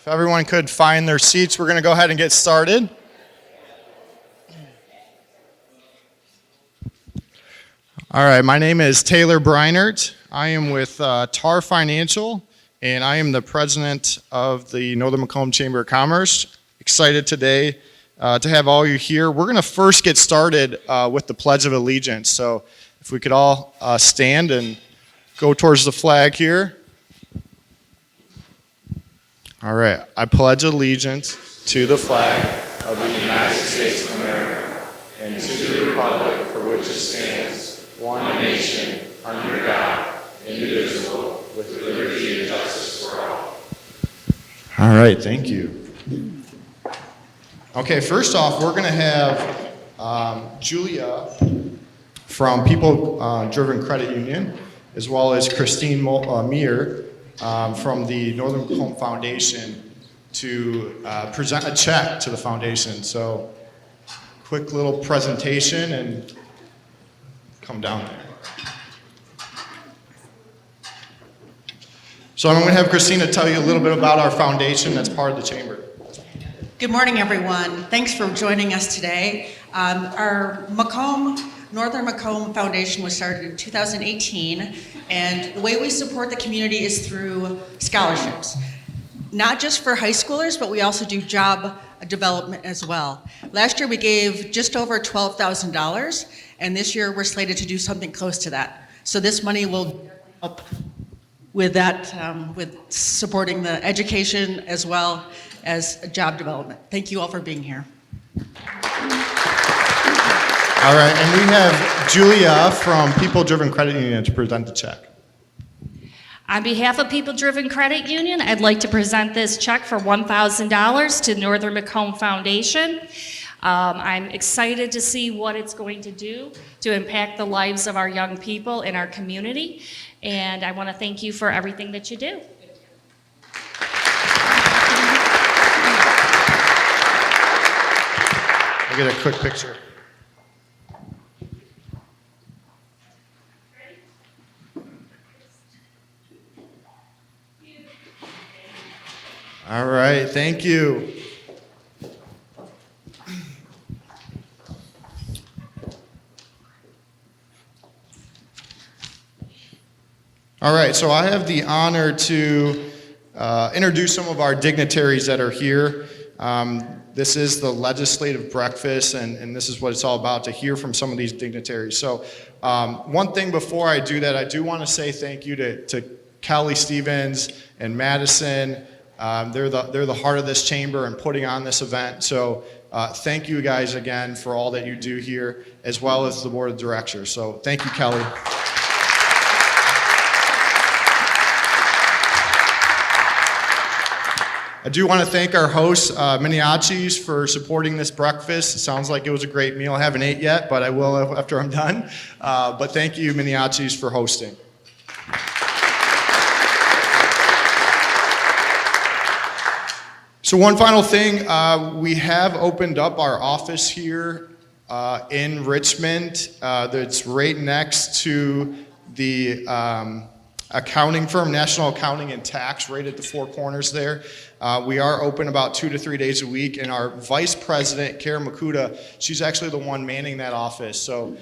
If everyone could find their seats, we're going to go ahead and get started. All right, my name is Taylor Breinert. I am with TAR Financial, and I am the president of the Northern Macomb Chamber of Commerce. Excited today to have all you here. We're going to first get started with the Pledge of Allegiance. So if we could all stand and go towards the flag here. All right, I pledge allegiance to the flag of the United States of America and to the republic for which it stands, one nation, under God, indivisible, with liberty and justice for all. All right, thank you. Okay, first off, we're going to have Julia from People Driven Credit Union, as well as Christine Meir from the Northern Macomb Foundation to present a check to the foundation. So, quick little presentation and come down there. So I'm going to have Christina tell you a little bit about our foundation that's part of the chamber. Good morning, everyone. Thanks for joining us today. Our Northern Macomb Foundation was started in 2018, and the way we support the community is through scholarships. Not just for high schoolers, but we also do job development as well. Last year we gave just over $12,000, and this year we're slated to do something close to that. So this money will help with that, with supporting the education as well as job development. Thank you all for being here. All right, and we have Julia from People Driven Credit Union to present the check. On behalf of People Driven Credit Union, I'd like to present this check for $1,000 to Northern Macomb Foundation. I'm excited to see what it's going to do to impact the lives of our young people in our community, and I want to thank you for everything that you do. I'll get a quick picture. All right, thank you. All right, so I have the honor to introduce some of our dignitaries that are here. This is the legislative breakfast, and this is what it's all about, to hear from some of these dignitaries. So one thing before I do that, I do want to say thank you to Kelly Stevens and Madison. They're the heart of this chamber and putting on this event. So thank you guys again for all that you do here, as well as the board of directors. So thank you, Kelly. I do want to thank our hosts, Miniachis, for supporting this breakfast. It sounds like it was a great meal. I haven't ate yet, but I will after I'm done. But thank you, Miniachis, for hosting. So one final thing, we have opened up our office here in Richmond. That's right next to the accounting firm, National Accounting and Tax, right at the four corners there. We are open about 2 to 3 days a week, and our vice president, Karen Makuta, she's actually the one manning that office. So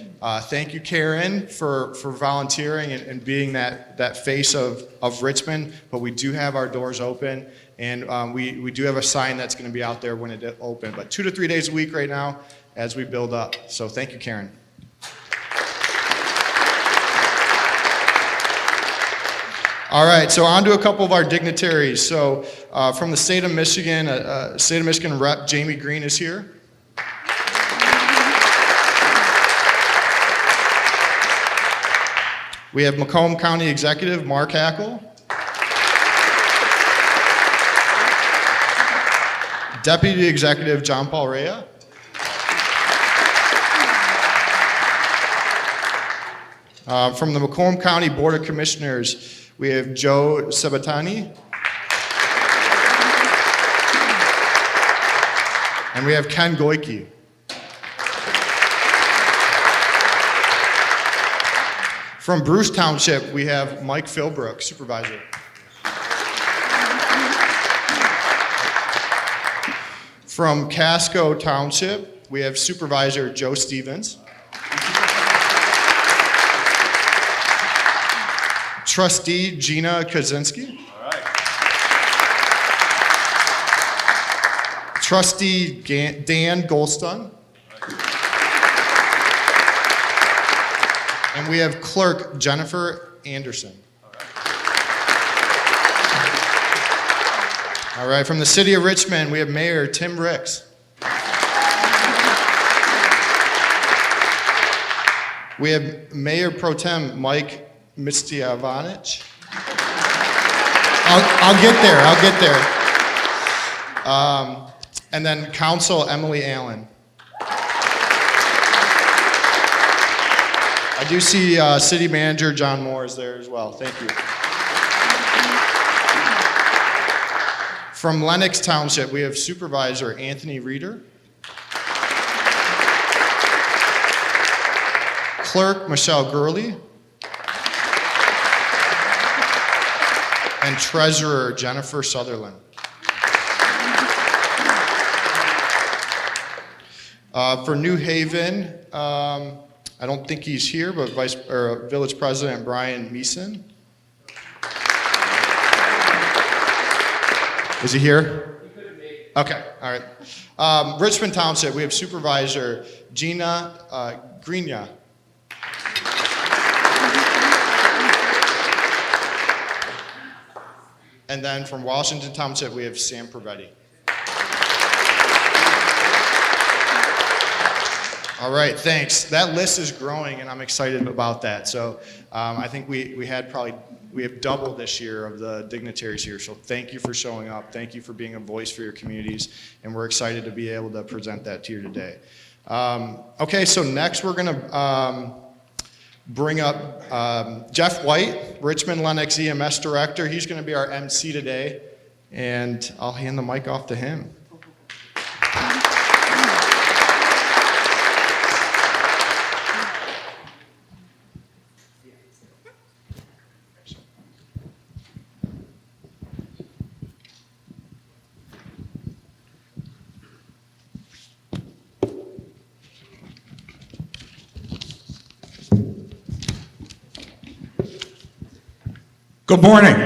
thank you, Karen, for volunteering and being that face of Richmond. But we do have our doors open, and we do have a sign that's going to be out there when it opens. But 2 to 3 days a week right now as we build up. So thank you, Karen. All right, so on to a couple of our dignitaries. So from the state of Michigan, State of Michigan Rep. Jamie Green is here. We have Macomb County Executive Mark Hackle. Deputy Executive John Paul Rea. From the Macomb County Board of Commissioners, we have Joe Sabatani. And we have Ken Goike. From Bruce Township, we have Mike Philbrook, Supervisor. From Casco Township, we have Supervisor Joe Stevens. Trustee Gina Kaczynski. Trustee Dan Goldstun. And we have Clerk Jennifer Anderson. All right, from the City of Richmond, we have Mayor Tim Ricks. We have Mayor Pro Tem Mike Mistiavanich. I'll get there. And then Council Emily Allen. I do see City Manager John Moore is there as well. Thank you. From Lenox Township, we have Supervisor Anthony Reeder. Clerk Michelle Gurley. And Treasurer Jennifer Sutherland. For New Haven, I don't think he's here, but Village President Brian Meeson. Is he here? Okay, all right. Richmond Township, we have Supervisor Gina Greenya. And then from Washington Township, we have Sam Prevetti. All right, thanks. That list is growing, and I'm excited about that. So I think we have double this year of the dignitaries here. So thank you for showing up. Thank you for being a voice for your communities, and we're excited to be able to present that to you today. Okay, so next we're going to bring up Jeff White, Richmond Lenox EMS Director. He's going to be our MC today, and I'll hand the mic off to him. Good morning.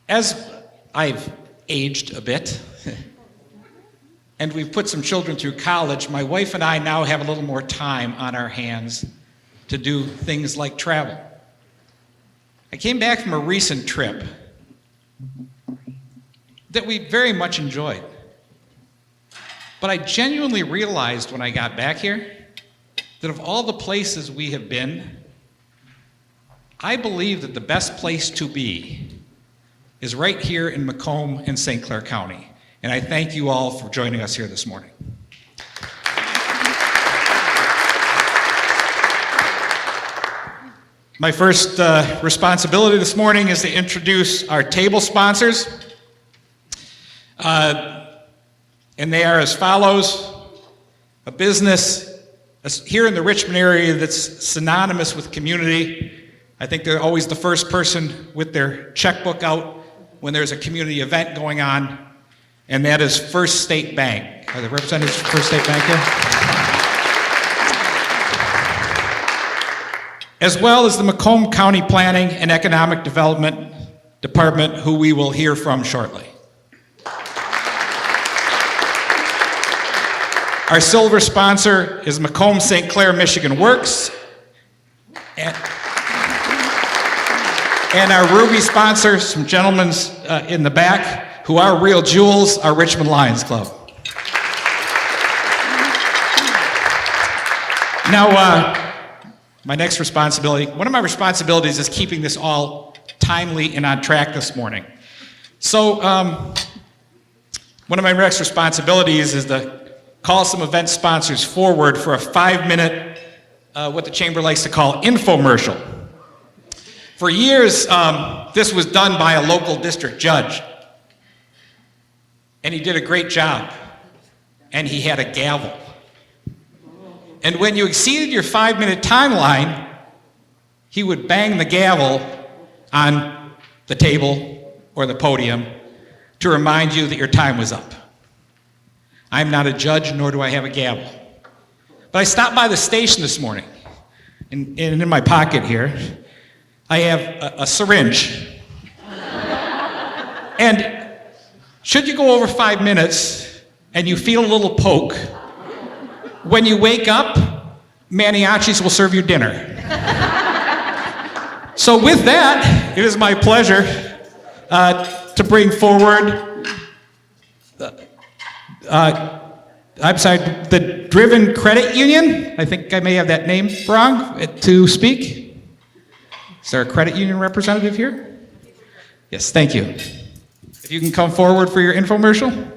As I've aged a bit, and we've put some children through college, my wife and I now have a little more time on our hands to do things like travel. I came back from a recent trip that we very much enjoyed. But I genuinely realized when I got back here that of all the places we have been, I believe that the best place to be is right here in Macomb and St. Clair County. And I thank you all for joining us here this morning. My first responsibility this morning is to introduce our table sponsors. And they are as follows: a business here in the Richmond area that's synonymous with community. I think they're always the first person with their checkbook out when there's a community event going on, and that is First State Bank. Are there representatives from First State Bank here? As well as the Macomb County Planning and Economic Development Department, who we will hear from shortly. Our silver sponsor is Macomb St. Clair Michigan Works. And our ruby sponsors, some gentlemen in the back, who are real jewels, our Richmond Lions Club. Now, my next responsibility, one of my responsibilities is keeping this all timely and on track this morning. So, one of my next responsibilities is to call some event sponsors forward for a 5-minute, what the Chamber likes to call infomercial. For years, this was done by a local district judge, and he did a great job, and he had a gavel. And when you exceeded your 5-minute timeline, he would bang the gavel on the table or the podium to remind you that your time was up. I'm not a judge, nor do I have a gavel. But I stopped by the station this morning, and in my pocket here, I have a syringe. And should you go over 5 minutes and you feel a little poke, when you wake up, Maniacis will serve you dinner. So with that, it is my pleasure to bring forward, the Driven Credit Union. I think I may have that name wrong, to speak. Is there a credit union representative here? Yes, thank you. If you can come forward for your infomercial.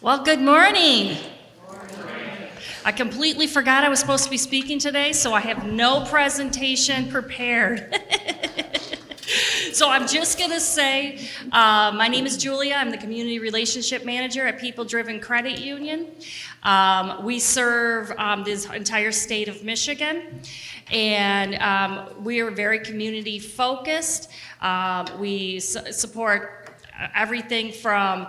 Well, good morning. I completely forgot I was supposed to be speaking today, so I have no presentation prepared. So I'm just going to say, my name is Julia. I'm the Community Relationship Manager at People Driven Credit Union. We serve this entire state of Michigan, and we are very community focused. We support everything from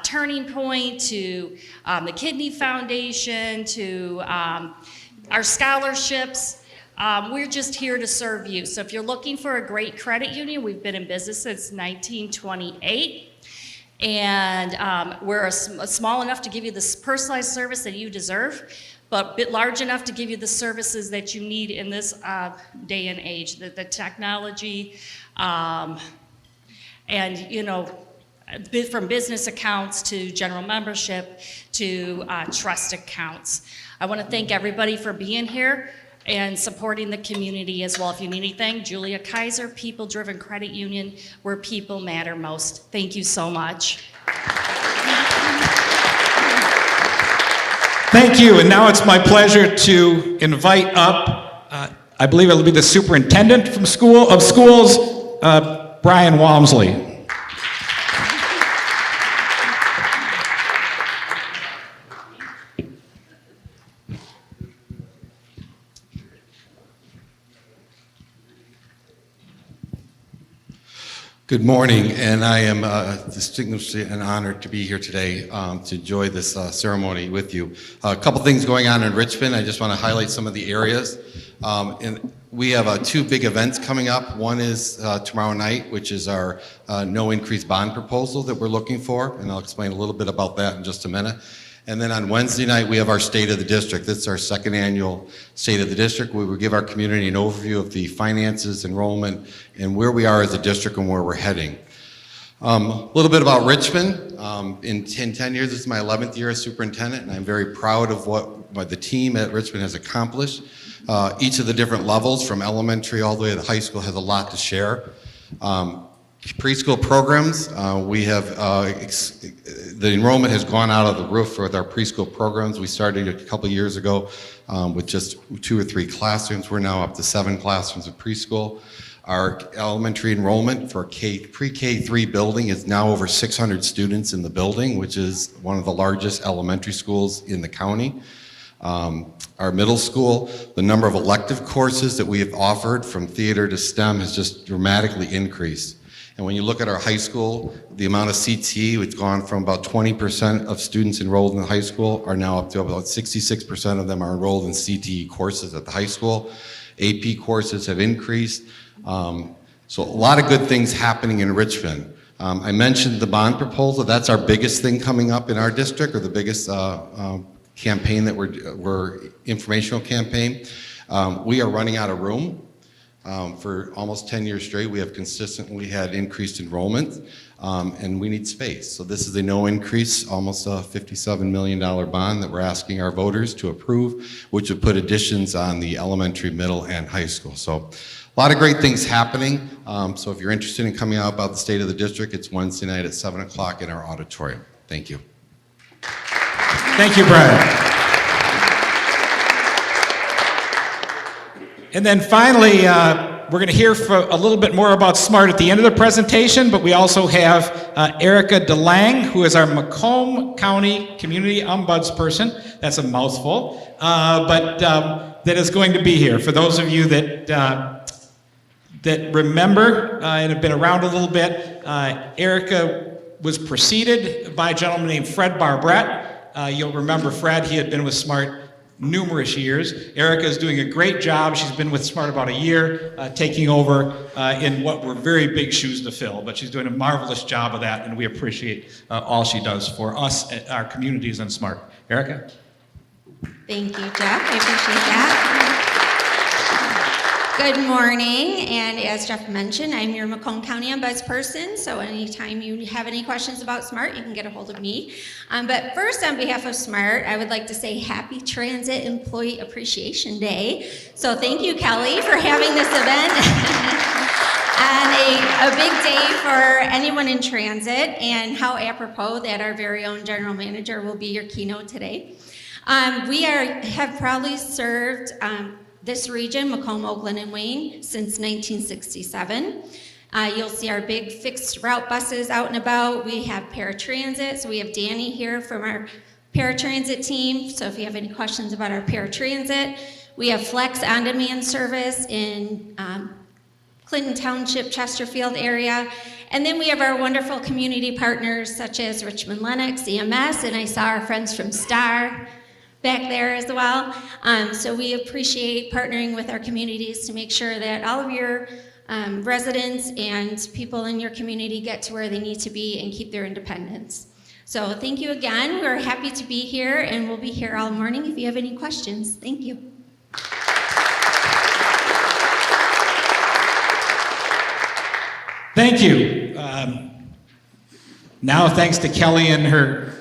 Turning Point to the Kidney Foundation to our scholarships. We're just here to serve you. So if you're looking for a great credit union, we've been in business since 1928. And we're small enough to give you this personalized service that you deserve, but a bit large enough to give you the services that you need in this day and age, the technology, and from business accounts to general membership to trust accounts. I want to thank everybody for being here and supporting the community as well. If you need anything, Julia Kaiser, People Driven Credit Union, where people matter most. Thank you so much. Thank you, and now it's my pleasure to invite up, I believe it'll be the superintendent of schools, Brian Walmsley. Good morning, and I am distinguished and honored to be here today to enjoy this ceremony with you. A couple things going on in Richmond. I just want to highlight some of the areas. And we have two big events coming up. One is tomorrow night, which is our no increase bond proposal that we're looking for, and I'll explain a little bit about that in just a minute. And then on Wednesday night, we have our State of the District. This is our second annual State of the District, where we give our community an overview of the finances, enrollment, and where we are as a district and where we're heading. A little bit about Richmond. In 10 years, this is my 11th year as superintendent, and I'm very proud of what the team at Richmond has accomplished. Each of the different levels, from elementary all the way to high school, has a lot to share. Preschool programs, we have, the enrollment has gone out of the roof with our preschool programs. We started a couple years ago with just 2 or 3 classrooms. We're now up to 7 classrooms of preschool. Our elementary enrollment for pre-K3 building is now over 600 students in the building, which is one of the largest elementary schools in the county. Our middle school, the number of elective courses that we have offered from theater to STEM has just dramatically increased. And when you look at our high school, the amount of CTE, it's gone from about 20% of students enrolled in the high school are now up to about 66% of them are enrolled in CTE courses at the high school. AP courses have increased. So a lot of good things happening in Richmond. I mentioned the bond proposal. That's our biggest thing coming up in our district, or the biggest campaign that we're informational campaign. We are running out of room. For almost 10 years straight, we have consistently had increased enrollment, and we need space. So this is a no increase, almost a $57 million bond that we're asking our voters to approve, which would put additions on the elementary, middle, and high school. So a lot of great things happening. So if you're interested in coming out about the State of the District, it's Wednesday night at 7 o'clock in our auditorium. Thank you. Thank you, Brian. And then finally, we're going to hear a little bit more about SMART at the end of the presentation, but we also have Erica DeLang, who is our Macomb County Community Ombudsperson. That's a mouthful, but that is going to be here. For those of you that remember and have been around a little bit, Erica was preceded by a gentleman named Fred Barbrett. You'll remember Fred. He had been with SMART numerous years. Erica is doing a great job. She's been with SMART about a year, taking over in what were very big shoes to fill, but she's doing a marvelous job of that, and we appreciate all she does for us, our communities, and SMART. Erica? Thank you, Jeff. I appreciate that. Good morning, and as Jeff mentioned, I'm your Macomb County Ombudsperson, so anytime you have any questions about SMART, you can get a hold of me. But first, on behalf of SMART, I would like to say Happy Transit Employee Appreciation Day. So thank you, Kelly, for having this event. And a big day for anyone in transit, and how apropos that our very own general manager will be your keynote today. We have proudly served this region, Macomb, Oakland, and Wayne, since 1967. You'll see our big fixed route buses out and about. We have paratransit, so we have Danny here from our paratransit team, so if you have any questions about our paratransit. We have Flex on-demand service in Clinton Township, Chesterfield area. And then we have our wonderful community partners such as Richmond Lennox, EMS, and I saw our friends from STAR back there as well. So we appreciate partnering with our communities to make sure that all of your residents and people in your community get to where they need to be and keep their independence. So thank you again. We're happy to be here, and we'll be here all morning if you have any questions. Thank you. Thank you. Now, thanks to Kelly and her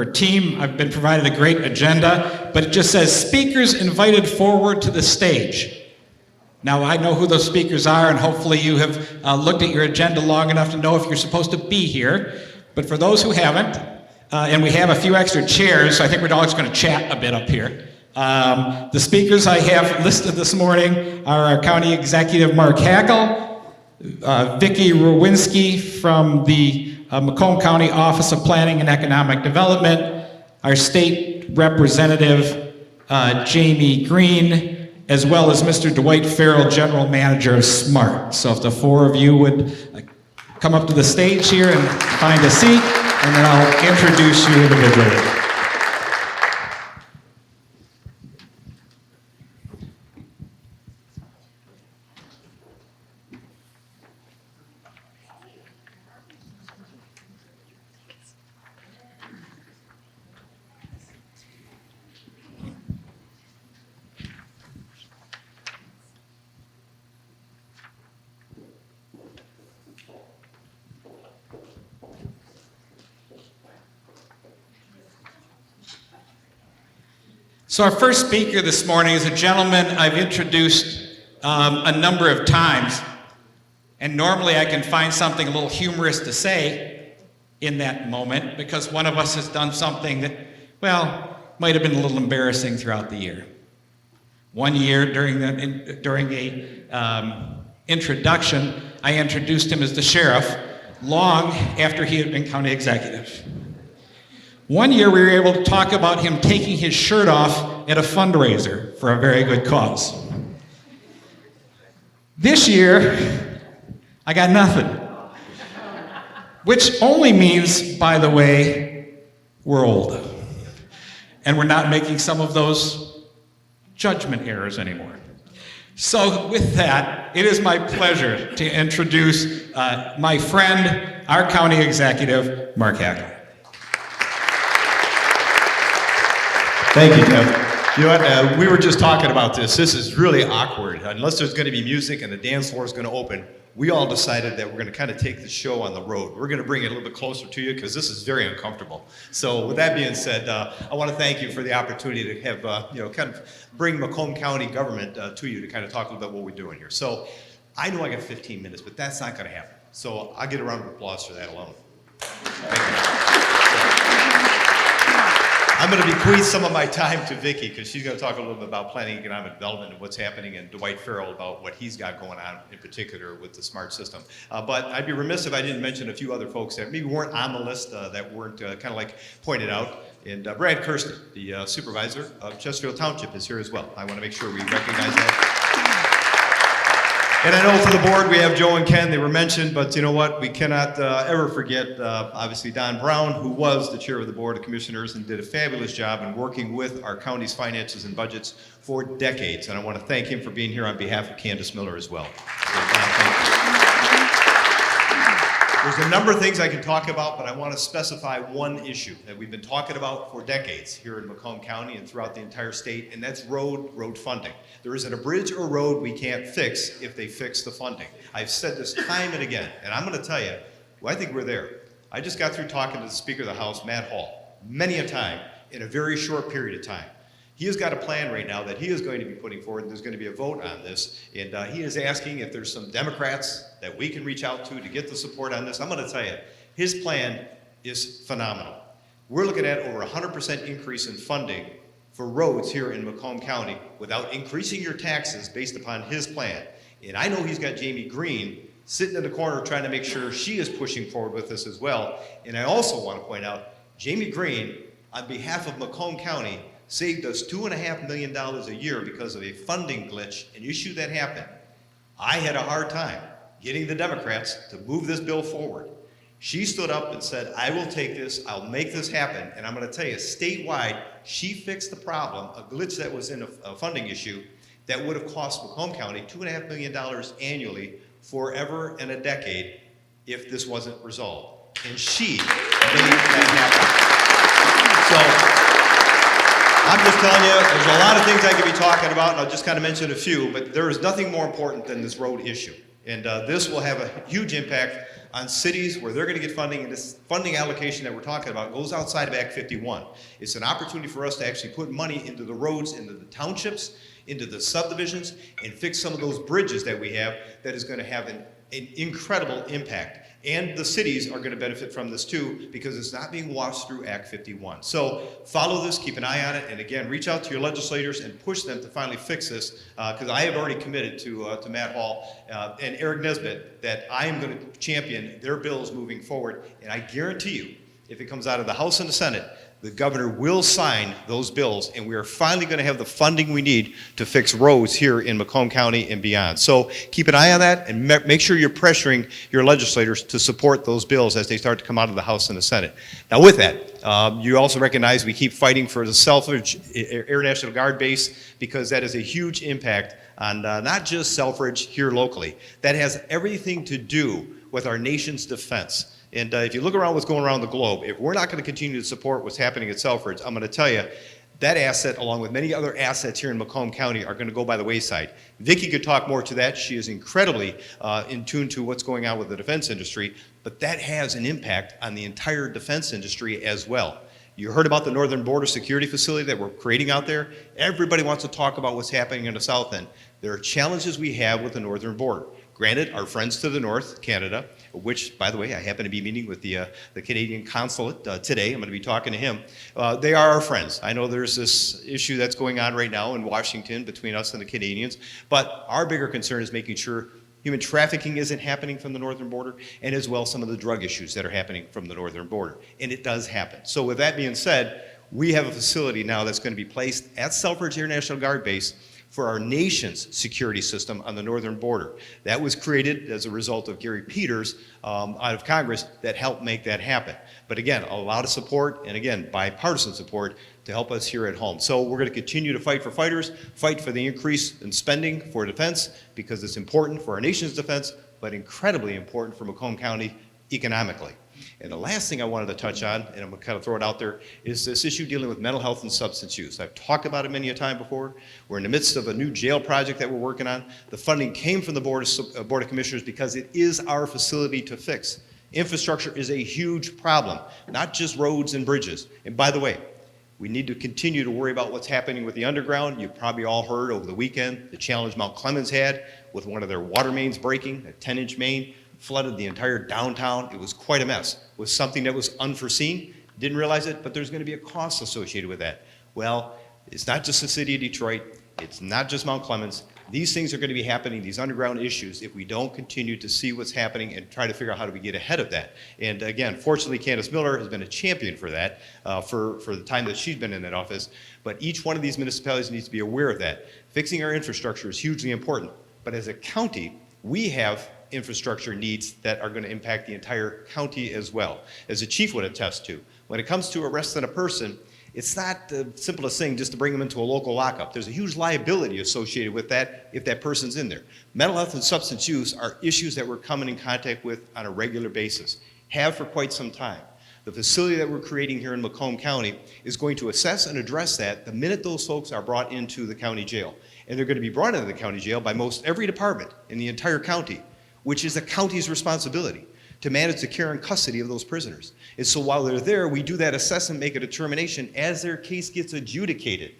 team, I've been provided a great agenda, but it just says speakers invited forward to the stage. Now, I know who those speakers are, and hopefully you have looked at your agenda long enough to know if you're supposed to be here. But for those who haven't, and we have a few extra chairs, so I think we're all just going to chat a bit up here. The speakers I have listed this morning are our County Executive Mark Hackel, Vicki Rowinski from the Macomb County Office of Planning and Economic Development, our State Representative Jamie Green, as well as Mr. Dwight Farrell, General Manager of SMART. So if the four of you would come up to the stage here and find a seat, and then I'll introduce you individually. So our first speaker this morning is a gentleman I've introduced a number of times, and normally I can find something a little humorous to say in that moment because one of us has done something that, well, might have been a little embarrassing throughout the year. One year during a introduction, I introduced him as the sheriff long after he had been county executive. One year we were able to talk about him taking his shirt off at a fundraiser for a very good cause. This year, I got nothing. Which only means, by the way, we're old. And we're not making some of those judgment errors anymore. So with that, it is my pleasure to introduce my friend, our county executive, Mark Hackel. Thank you, Jeff. You know what, we were just talking about this. This is really awkward. Unless there's going to be music and the dance floor is going to open, we all decided that we're going to kind of take the show on the road. We're going to bring it a little bit closer to you because this is very uncomfortable. So with that being said, I want to thank you for the opportunity to have, kind of bring Macomb County government to you to kind of talk a little bit what we're doing here. So I know I got 15 minutes, but that's not going to happen. So I'll get a round of applause for that alone. Thank you. I'm going to bequeath some of my time to Vicki because she's going to talk a little bit about planning economic development and what's happening, and Dwight Farrell about what he's got going on in particular with the smart system. But I'd be remiss if I didn't mention a few other folks that maybe weren't on the list that weren't kind of like pointed out. And Brad Kirsten, the supervisor of Chesterfield Township, is here as well. I want to make sure we recognize that. And I know for the board, we have Joe and Ken, they were mentioned, but you know what? We cannot ever forget, obviously, Don Brown, who was the chair of the Board of Commissioners and did a fabulous job in working with our county's finances and budgets for decades. And I want to thank him for being here on behalf of Candace Miller as well. So, Don, thank you. There's a number of things I can talk about, but I want to specify one issue that we've been talking about for decades here in Macomb County and throughout the entire state, and that's road funding. There isn't a bridge or road we can't fix if they fix the funding. I've said this time and again, and I'm going to tell you, well, I think we're there. I just got through talking to the Speaker of the House, Matt Hall, many a time in a very short period of time. He has got a plan right now that he is going to be putting forward, and there's going to be a vote on this. And he is asking if there's some Democrats that we can reach out to get the support on this. I'm going to tell you, his plan is phenomenal. We're looking at over 100% increase in funding for roads here in Macomb County without increasing your taxes based upon his plan. And I know he's got Jamie Green sitting in the corner trying to make sure she is pushing forward with this as well. And I also want to point out, Jamie Green, on behalf of Macomb County, saved us $2.5 million a year because of a funding glitch, an issue that happened. I had a hard time getting the Democrats to move this bill forward. She stood up and said, I will take this, I'll make this happen, and I'm going to tell you, statewide, she fixed the problem, a glitch that was in a funding issue that would have cost Macomb County $2.5 million annually forever and a decade if this wasn't resolved. And she made that happen. So, I'm just telling you, there's a lot of things I could be talking about, and I'll just kind of mention a few, but there is nothing more important than this road issue. And this will have a huge impact on cities where they're going to get funding, and this funding allocation that we're talking about goes outside of Act 51. It's an opportunity for us to actually put money into the roads, into the townships, into the subdivisions, and fix some of those bridges that we have that is going to have an incredible impact. And the cities are going to benefit from this too, because it's not being washed through Act 51. So follow this, keep an eye on it, and again, reach out to your legislators and push them to finally fix this, because I have already committed to Matt Hall and Eric Nesbitt that I am going to champion their bills moving forward, and I guarantee you, if it comes out of the House and the Senate, the governor will sign those bills, and we are finally going to have the funding we need to fix roads here in Macomb County and beyond. So keep an eye on that, and make sure you're pressuring your legislators to support those bills as they start to come out of the House and the Senate. Now with that, you also recognize we keep fighting for the Selfridge Air National Guard base, because that is a huge impact on not just Selfridge here locally. That has everything to do with our nation's defense. And if you look around what's going around the globe, if we're not going to continue to support what's happening at Selfridge, I'm going to tell you, that asset, along with many other assets here in Macomb County, are going to go by the wayside. Vicki could talk more to that. She is incredibly in tune to what's going on with the defense industry, but that has an impact on the entire defense industry as well. You heard about the Northern Border Security Facility that we're creating out there. Everybody wants to talk about what's happening in the south end. There are challenges we have with the northern border. Granted, our friends to the north, Canada, which, by the way, I happen to be meeting with the Canadian consulate today. I'm going to be talking to him. They are our friends. I know there's this issue that's going on right now in Washington between us and the Canadians, but our bigger concern is making sure human trafficking isn't happening from the northern border, and as well some of the drug issues that are happening from the northern border. And it does happen. So with that being said, we have a facility now that's going to be placed at Selfridge Air National Guard Base for our nation's security system on the northern border. That was created as a result of Gary Peters out of Congress that helped make that happen. But again, a lot of support, and again, bipartisan support to help us here at home. So we're going to continue to fight for fighters, fight for the increase in spending for defense, because it's important for our nation's defense, but incredibly important for Macomb County economically. And the last thing I wanted to touch on, and I'm going to kind of throw it out there, is this issue dealing with mental health and substance use. I've talked about it many a time before. We're in the midst of a new jail project that we're working on. The funding came from the Board of Commissioners because it is our facility to fix. Infrastructure is a huge problem, not just roads and bridges. And by the way, we need to continue to worry about what's happening with the underground. You've probably all heard over the weekend the challenge Mount Clemens had with one of their water mains breaking, a 10-inch main, flooded the entire downtown. It was quite a mess. It was something that was unforeseen, Didn't realize it, but there's going to be a cost associated with that. Well, it's not just the city of Detroit. It's not just Mount Clemens. These things are going to be happening, these underground issues, if we don't continue to see what's happening and try to figure out how do we get ahead of that. And again, fortunately, Candace Miller has been a champion for that for the time that she's been in that office. But each one of these municipalities needs to be aware of that. Fixing our infrastructure is hugely important. But as a county, we have infrastructure needs that are going to impact the entire county as well. As the chief would attest to, when it comes to arresting a person, it's not the simplest thing just to bring them into a local lockup. There's a huge liability associated with that if that person's in there. Mental health and substance use are issues that we're coming in contact with on a regular basis, have for quite some time. The facility that we're creating here in Macomb County is going to assess and address that the minute those folks are brought into the county jail. And they're going to be brought into the county jail by most every department in the entire county, which is the county's responsibility to manage the care and custody of those prisoners. And so while they're there, we do that assessment, make a determination as their case gets adjudicated.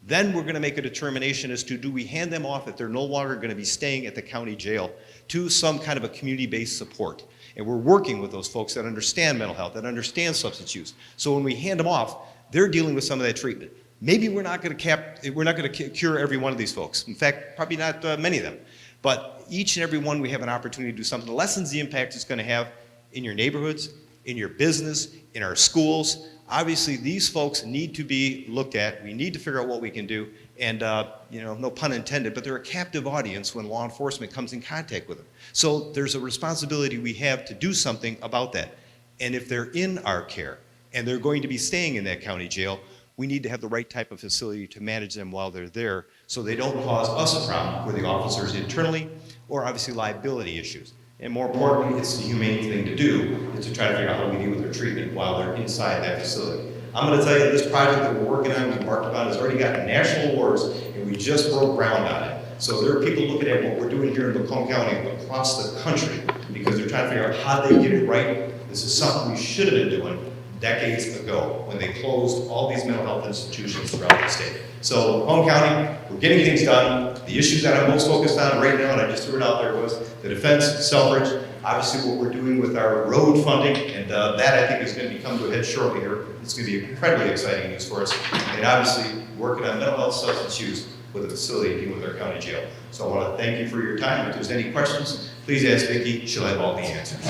Then we're going to make a determination as to do we hand them off if they're no longer going to be staying at the county jail to some kind of a community-based support. And we're working with those folks that understand mental health, that understand substance use. So when we hand them off, they're dealing with some of that treatment. Maybe we're not going to cure every one of these folks. In fact, probably not many of them. But each and every one, we have an opportunity to do something that lessens the impact it's going to have in your neighborhoods, in your business, in our schools. Obviously, these folks need to be looked at. We need to figure out what we can do. And, no pun intended, but they're a captive audience when law enforcement comes in contact with them. So there's a responsibility we have to do something about that. And if they're in our care and they're going to be staying in that county jail, we need to have the right type of facility to manage them while they're there so they don't cause us a problem with the officers internally or obviously liability issues. And more importantly, it's the humane thing to do is to try to figure out how we deal with their treatment while they're inside that facility. I'm going to tell you this project that we're working on, we embarked upon, has already gotten national awards and we just broke ground on it. So there are people looking at what we're doing here in Macomb County across the country because they're trying to figure out how they get it right. This is something we should have been doing decades ago when they closed all these mental health institutions throughout the state. So Macomb County, we're getting things done. The issues that I'm most focused on right now, and I just threw it out there, was the defense, Selfridge, obviously what we're doing with our road funding, and that I think is going to come to a head shortly here. It's going to be incredibly exciting news for us. And obviously working on mental health substance use with a facility dealing with our county jail. So I want to thank you for your time. If there's any questions, please ask Vicki. She'll have all the answers.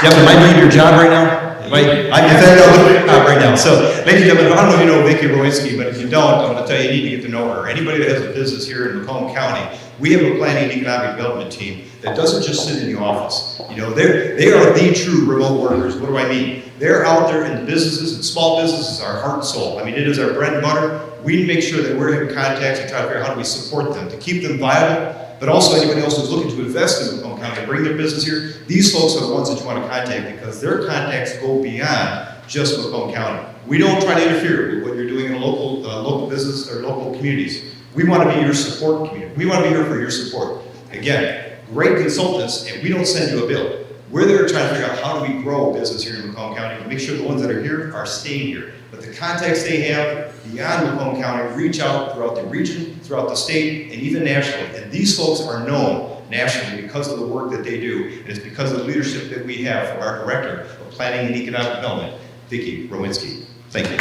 Yep, am I doing your job right now? I'm right now. So, ladies and gentlemen, I don't know if you know Vicki Rowinski, but if you don't, I'm going to tell you, you need to get to know her. Anybody that has a business here in Macomb County, we have a planning and economic development team that doesn't just sit in the office. They are the true remote workers. What do I mean? They're out there in the businesses, and small businesses are heart and soul. I mean, it is our bread and butter. We make sure that we're having contacts and try to figure out how do we support them to keep them viable. But also anybody else who's looking to invest in Macomb County, bring their business here, these folks are the ones that you want to contact because their contacts go beyond just Macomb County. We don't try to interfere with what you're doing in a local business or local communities. We want to be your support community. We want to be here for your support. Again, great consultants, and we don't send you a bill. We're there trying to figure out how do we grow business here in Macomb County and make sure the ones that are here are staying here. But the contacts they have beyond Macomb County reach out throughout the region, throughout the state, and even nationally. And these folks are known nationally because of the work that they do, and it's because of the leadership that we have from our Director of Planning and Economic Development, Vicki Rowinski. Thank you.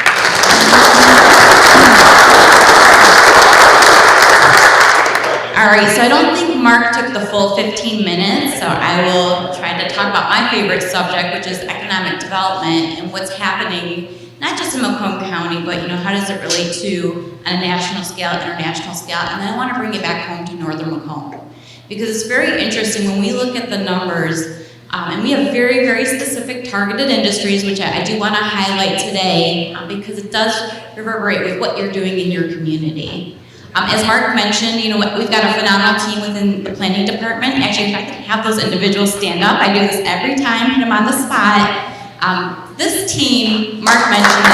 All right, so I don't think Mark took the full 15 minutes, so I will try to talk about my favorite subject, which is economic development and what's happening, not just in Macomb County, but how does it relate to on a national scale, international scale, and then I want to bring it back home to northern Macomb. Because it's very interesting when we look at the numbers, and we have very, very specific targeted industries, which I do want to highlight today, because it does reverberate with what you're doing in your community. As Mark mentioned, we've got a phenomenal team within the planning department. Actually, if I could have those individuals stand up, I do this every time, put them on the spot. This team, Mark mentioned it.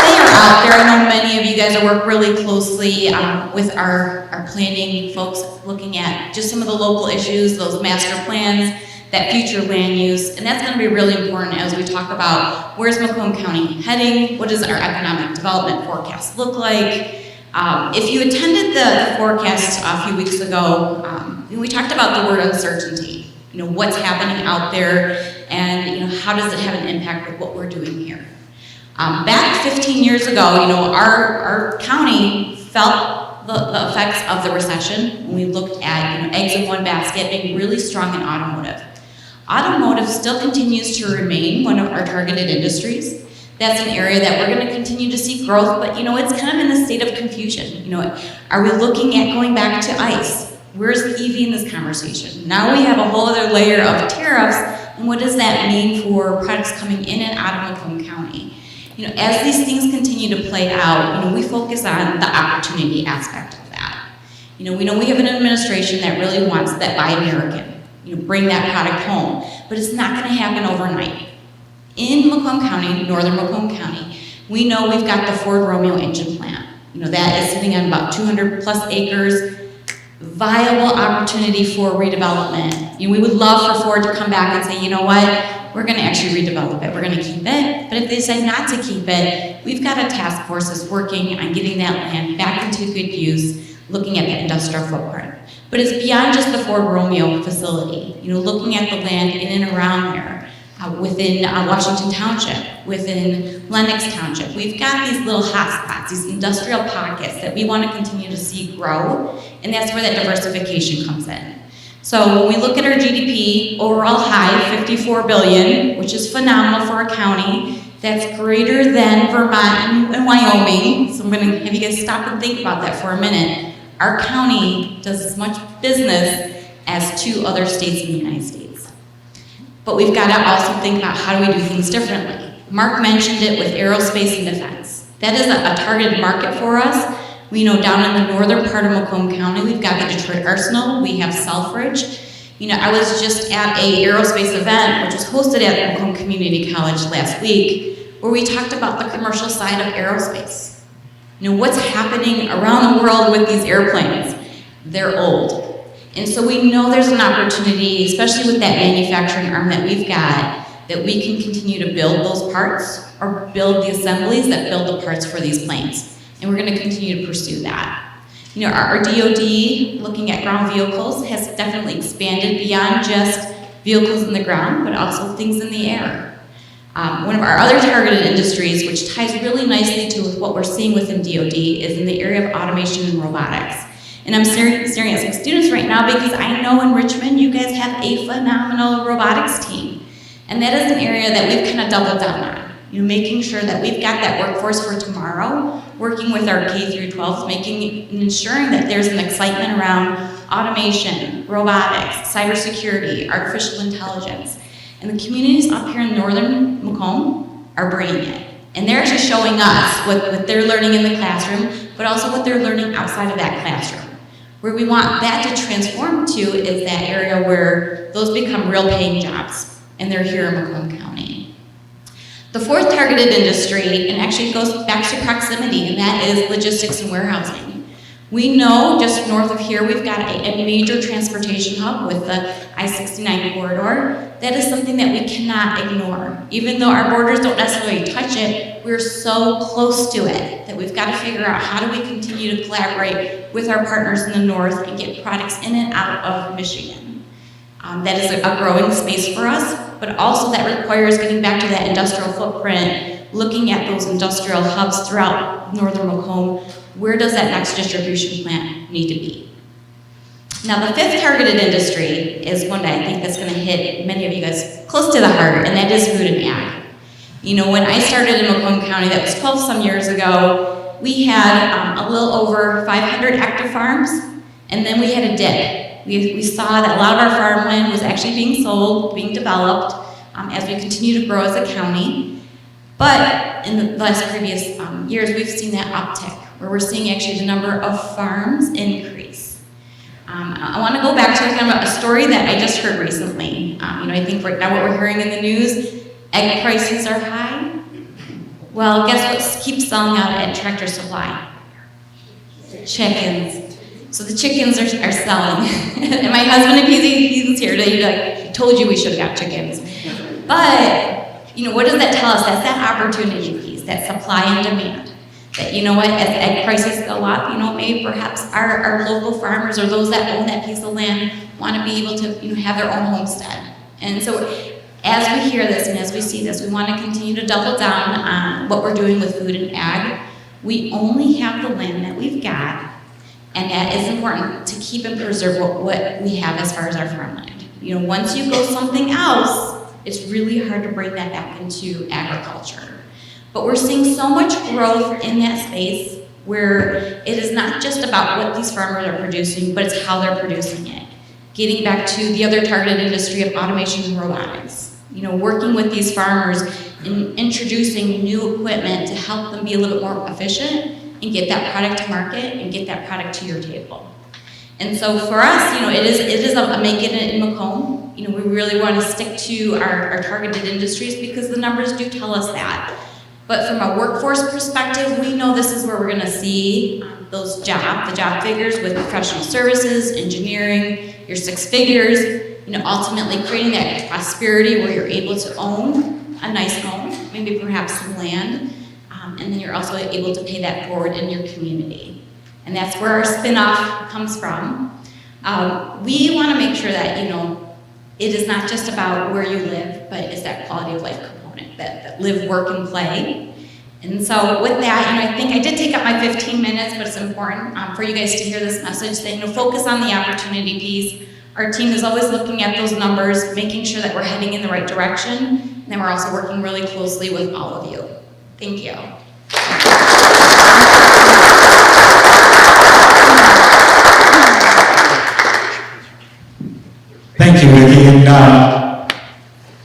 They are out there. I know many of you guys work really closely with our planning folks, looking at just some of the local issues, those master plans, that future land use, and that's going to be really important as we talk about where's Macomb County heading, what does our economic development forecast look like, If you attended the forecast a few weeks ago, we talked about the word uncertainty. What's happening out there, and how does it have an impact with what we're doing here. Back 15 years ago, our county felt the effects of the recession when we looked at eggs in one basket being really strong in automotive. Automotive still continues to remain one of our targeted industries. That's an area that we're going to continue to see growth, but it's kind of in a state of confusion. Are we looking at going back to ICE? Where's the EV in this conversation? Now we have a whole other layer of tariffs, and what does that mean for products coming in and out of Macomb County? As these things continue to play out, we focus on the opportunity aspect of that. We know we have an administration that really wants that Buy American, bring that product home, but it's not going to happen overnight. In Macomb County, northern Macomb County, we know we've got the Ford Romeo engine plant. That is sitting on about 200 plus acres, viable opportunity for redevelopment. We would love for Ford to come back and say, we're going to actually redevelop it. We're going to keep it. But if they decide not to keep it, we've got a task force that's working on getting that land back into good use, looking at the industrial footprint. But it's beyond just the Ford Romeo facility. Looking at the land in and around there, within Washington Township, within Lenox Township. We've got these little hot spots, these industrial pockets that we want to continue to see grow, and that's where that diversification comes in. So when we look at our GDP, overall high, $54 billion, which is phenomenal for a county. That's greater than Vermont and Wyoming. So I'm going to have you guys stop and think about that for a minute. Our county does as much business as 2 other states in the United States. But we've got to also think about how do we do things differently. Mark mentioned it with aerospace and defense. That is a targeted market for us. We know down in the northern part of Macomb County, we've got the Detroit Arsenal, we have Selfridge. I was just at a aerospace event, which was hosted at Macomb Community College last week, where we talked about the commercial side of aerospace. What's happening around the world with these airplanes? They're old. And so we know there's an opportunity, especially with that manufacturing arm that we've got, that we can continue to build those parts or build the assemblies that build the parts for these planes. And we're going to continue to pursue that. Our DOD, looking at ground vehicles, has definitely expanded beyond just vehicles in the ground, but also things in the air. One of our other targeted industries, which ties really nicely to what we're seeing within DOD, is in the area of automation and robotics. And I'm staring at some students right now because I know in Richmond you guys have a phenomenal robotics team. And that is an area that we've kind of doubled down on. Making sure that we've got that workforce for tomorrow, working with our K through 12s, making and ensuring that there's an excitement around automation, robotics, cybersecurity, artificial intelligence. And the communities up here in northern Macomb are bringing it. And they're actually showing us what they're learning in the classroom, but also what they're learning outside of that classroom. Where we want that to transform to is that area where those become real paying jobs, and they're here in Macomb County. The fourth targeted industry, and actually it goes back to proximity, and that is logistics and warehousing. We know just north of here we've got a major transportation hub with the I-69 corridor. That is something that we cannot ignore. Even though our borders don't necessarily touch it, we're so close to it that we've got to figure out how do we continue to collaborate with our partners in the north and get products in and out of Michigan. That is a growing space for us, but also that requires getting back to that industrial footprint, looking at those industrial hubs throughout northern Macomb. Where does that next distribution plant need to be? Now, the fifth targeted industry is one that I think that's going to hit many of you guys close to the heart, and that is food and ag. When I started in Macomb County, that was 12 some years ago, we had a little over 500 active farms, and then we had a dip. We saw that a lot of our farmland was actually being sold, being developed, as we continue to grow as a county. But in the last previous years, we've seen that uptick, where we're seeing actually the number of farms increase. I want to go back to kind of a story that I just heard recently. I think right now what we're hearing in the news, egg prices are high. Well, guess what keeps selling out at Tractor Supply? Chickens. So the chickens are selling. And my husband, if he's here today, he'd be like, I told you we should have got chickens. But, what does that tell us? That's that opportunity piece, that supply and demand. That, you know what, as egg prices go up, you know, maybe perhaps our local farmers or those that own that piece of land want to be able to, you know, have their own homestead. And so as we hear this and as we see this, we want to continue to double down on what we're doing with food and ag. We only have the land that we've got, and that is important to keep and preserve what we have as far as our farmland. You know, once you go something else, it's really hard to bring that back into agriculture. But we're seeing so much growth in that space where it is not just about what these farmers are producing, but it's how they're producing it. Getting back to the other targeted industry of automation and robotics. You know, working with these farmers and introducing new equipment to help them be a little bit more efficient and get that product to market and get that product to your table. And so for us, you know, it is a make it in Macomb. You know, we really want to stick to our targeted industries because the numbers do tell us that. But from a workforce perspective, we know this is where we're going to see the job figures with professional services, engineering, your 6 figures, you know, ultimately creating that prosperity where you're able to own a nice home, maybe perhaps some land, and then you're also able to pay that forward in your community. And that's where our spin-off comes from. We want to make sure that, you know, it is not just about where you live, but it's that quality of life component, that live, work, and play. And so with that, you know, I think I did take up my 15 minutes, but it's important for you guys to hear this message, that, you know, focus on the opportunity piece. Our team is always looking at those numbers, making sure that we're heading in the right direction, and then we're also working really closely with all of you. Thank you. Thank you, Vicki. And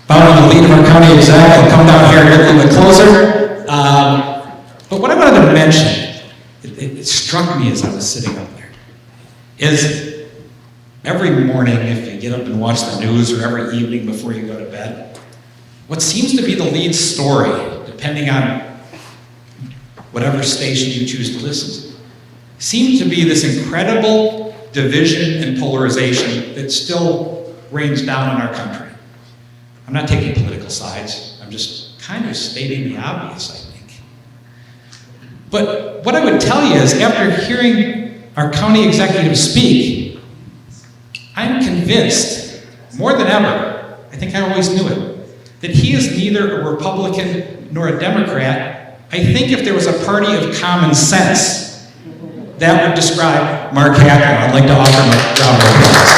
following the lead of our county exec, I'll come down here a little bit closer. But what I wanted to mention, it struck me as I was sitting up there, is every morning if you get up and watch the news, or every evening before you go to bed, what seems to be the lead story, depending on whatever station you choose to listen to, seems to be this incredible division and polarization that still reigns down in our country. I'm not taking political sides. I'm just kind of stating the obvious, I think. But what I would tell you is, after hearing our county executive speak, I'm convinced, more than ever, I think I always knew it, that he is neither a Republican nor a Democrat. I think if there was a party of common sense, that would describe Mark Hackler. I'd like to offer him a round of applause.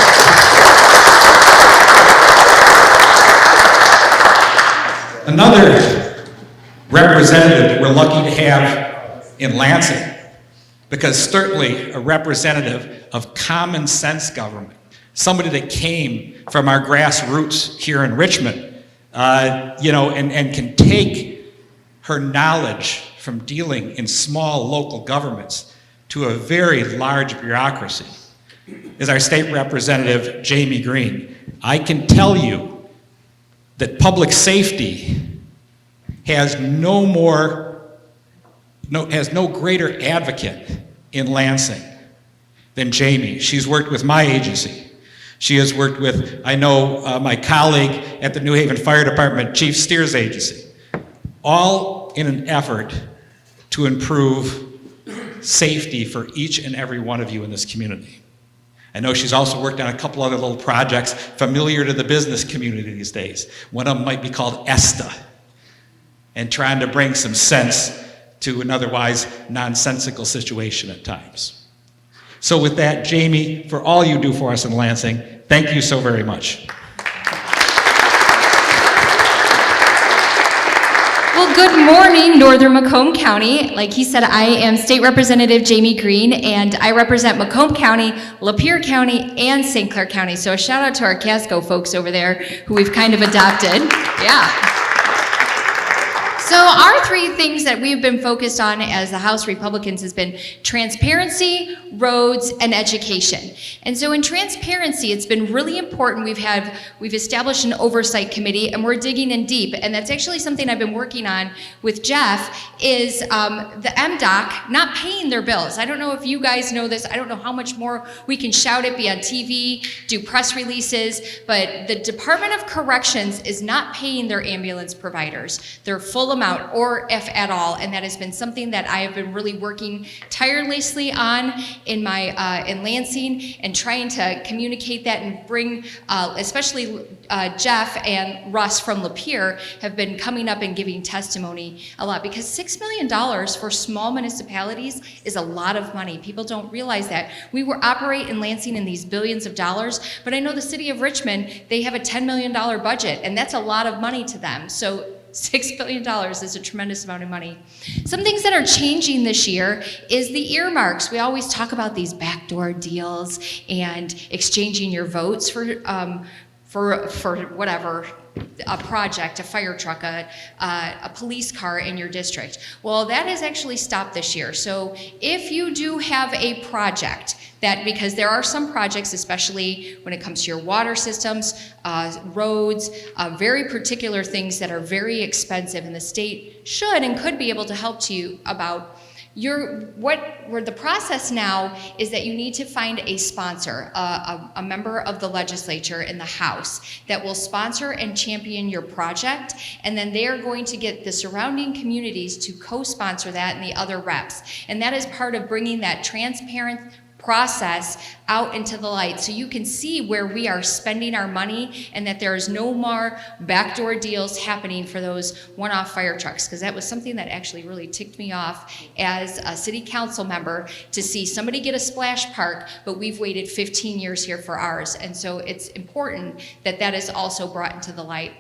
Another representative that we're lucky to have in Lansing, because certainly a representative of common sense government, somebody that came from our grassroots here in Richmond, you know, and can take her knowledge from dealing in small local governments to a very large bureaucracy, is our state representative, Jamie Green. I can tell you that public safety has no greater advocate in Lansing than Jamie. She's worked with my agency. She has worked with, I know, my colleague at the New Haven Fire Department, Chief Steers Agency, all in an effort to improve safety for each and every one of you in this community. I know she's also worked on a couple other little projects familiar to the business community these days. One of them might be called ESTA, and trying to bring some sense to an otherwise nonsensical situation at times. So with that, Jamie, for all you do for us in Lansing, thank you so very much. Well, good morning, Northern Macomb County. Like he said, I am State Representative Jamie Green, and I represent Macomb County, Lapeer County, and St. Clair County. So a shout out to our Casco folks over there who we've kind of adopted. Yeah. So our 3 things that we've been focused on as the House Republicans has been transparency, roads, and education. And so in transparency, it's been really important. We've established an oversight committee, and we're digging in deep. And that's actually something I've been working on with Jeff, is the MDOC not paying their bills. I don't know if you guys know this. I don't know how much more we can shout it, be on TV, do press releases, but the Department of Corrections is not paying their ambulance providers their full amount amount, or if at all. And that has been something that I have been really working tirelessly on in Lansing, and trying to communicate that and bring, especially Jeff and Russ from Lapeer have been coming up and giving testimony a lot, because $6 million for small municipalities is a lot of money. People don't realize that. We operate in Lansing in these billions of dollars, but I know the city of Richmond, they have a $10 million budget, and that's a lot of money to them. So $6 billion is a tremendous amount of money. Some things that are changing this year is the earmarks. We always talk about these backdoor deals and exchanging your votes for whatever, a project, a fire truck, a police car in your district. Well, that has actually stopped this year. So if you do have a project because there are some projects, especially when it comes to your water systems, roads, very particular things that are very expensive, and the state should and could be able to help you about. Where the process now is that you need to find a sponsor, a member of the legislature in the House that will sponsor and champion your project, and then they are going to get the surrounding communities to co-sponsor that and the other reps. And that is part of bringing that transparent process out into the light, so you can see where we are spending our money, and that there is no more backdoor deals happening for those one-off fire trucks, because that was something that actually really ticked me off as a city council member, to see somebody get a splash park, but we've waited 15 years here for ours. And so it's important that that is also brought into the light.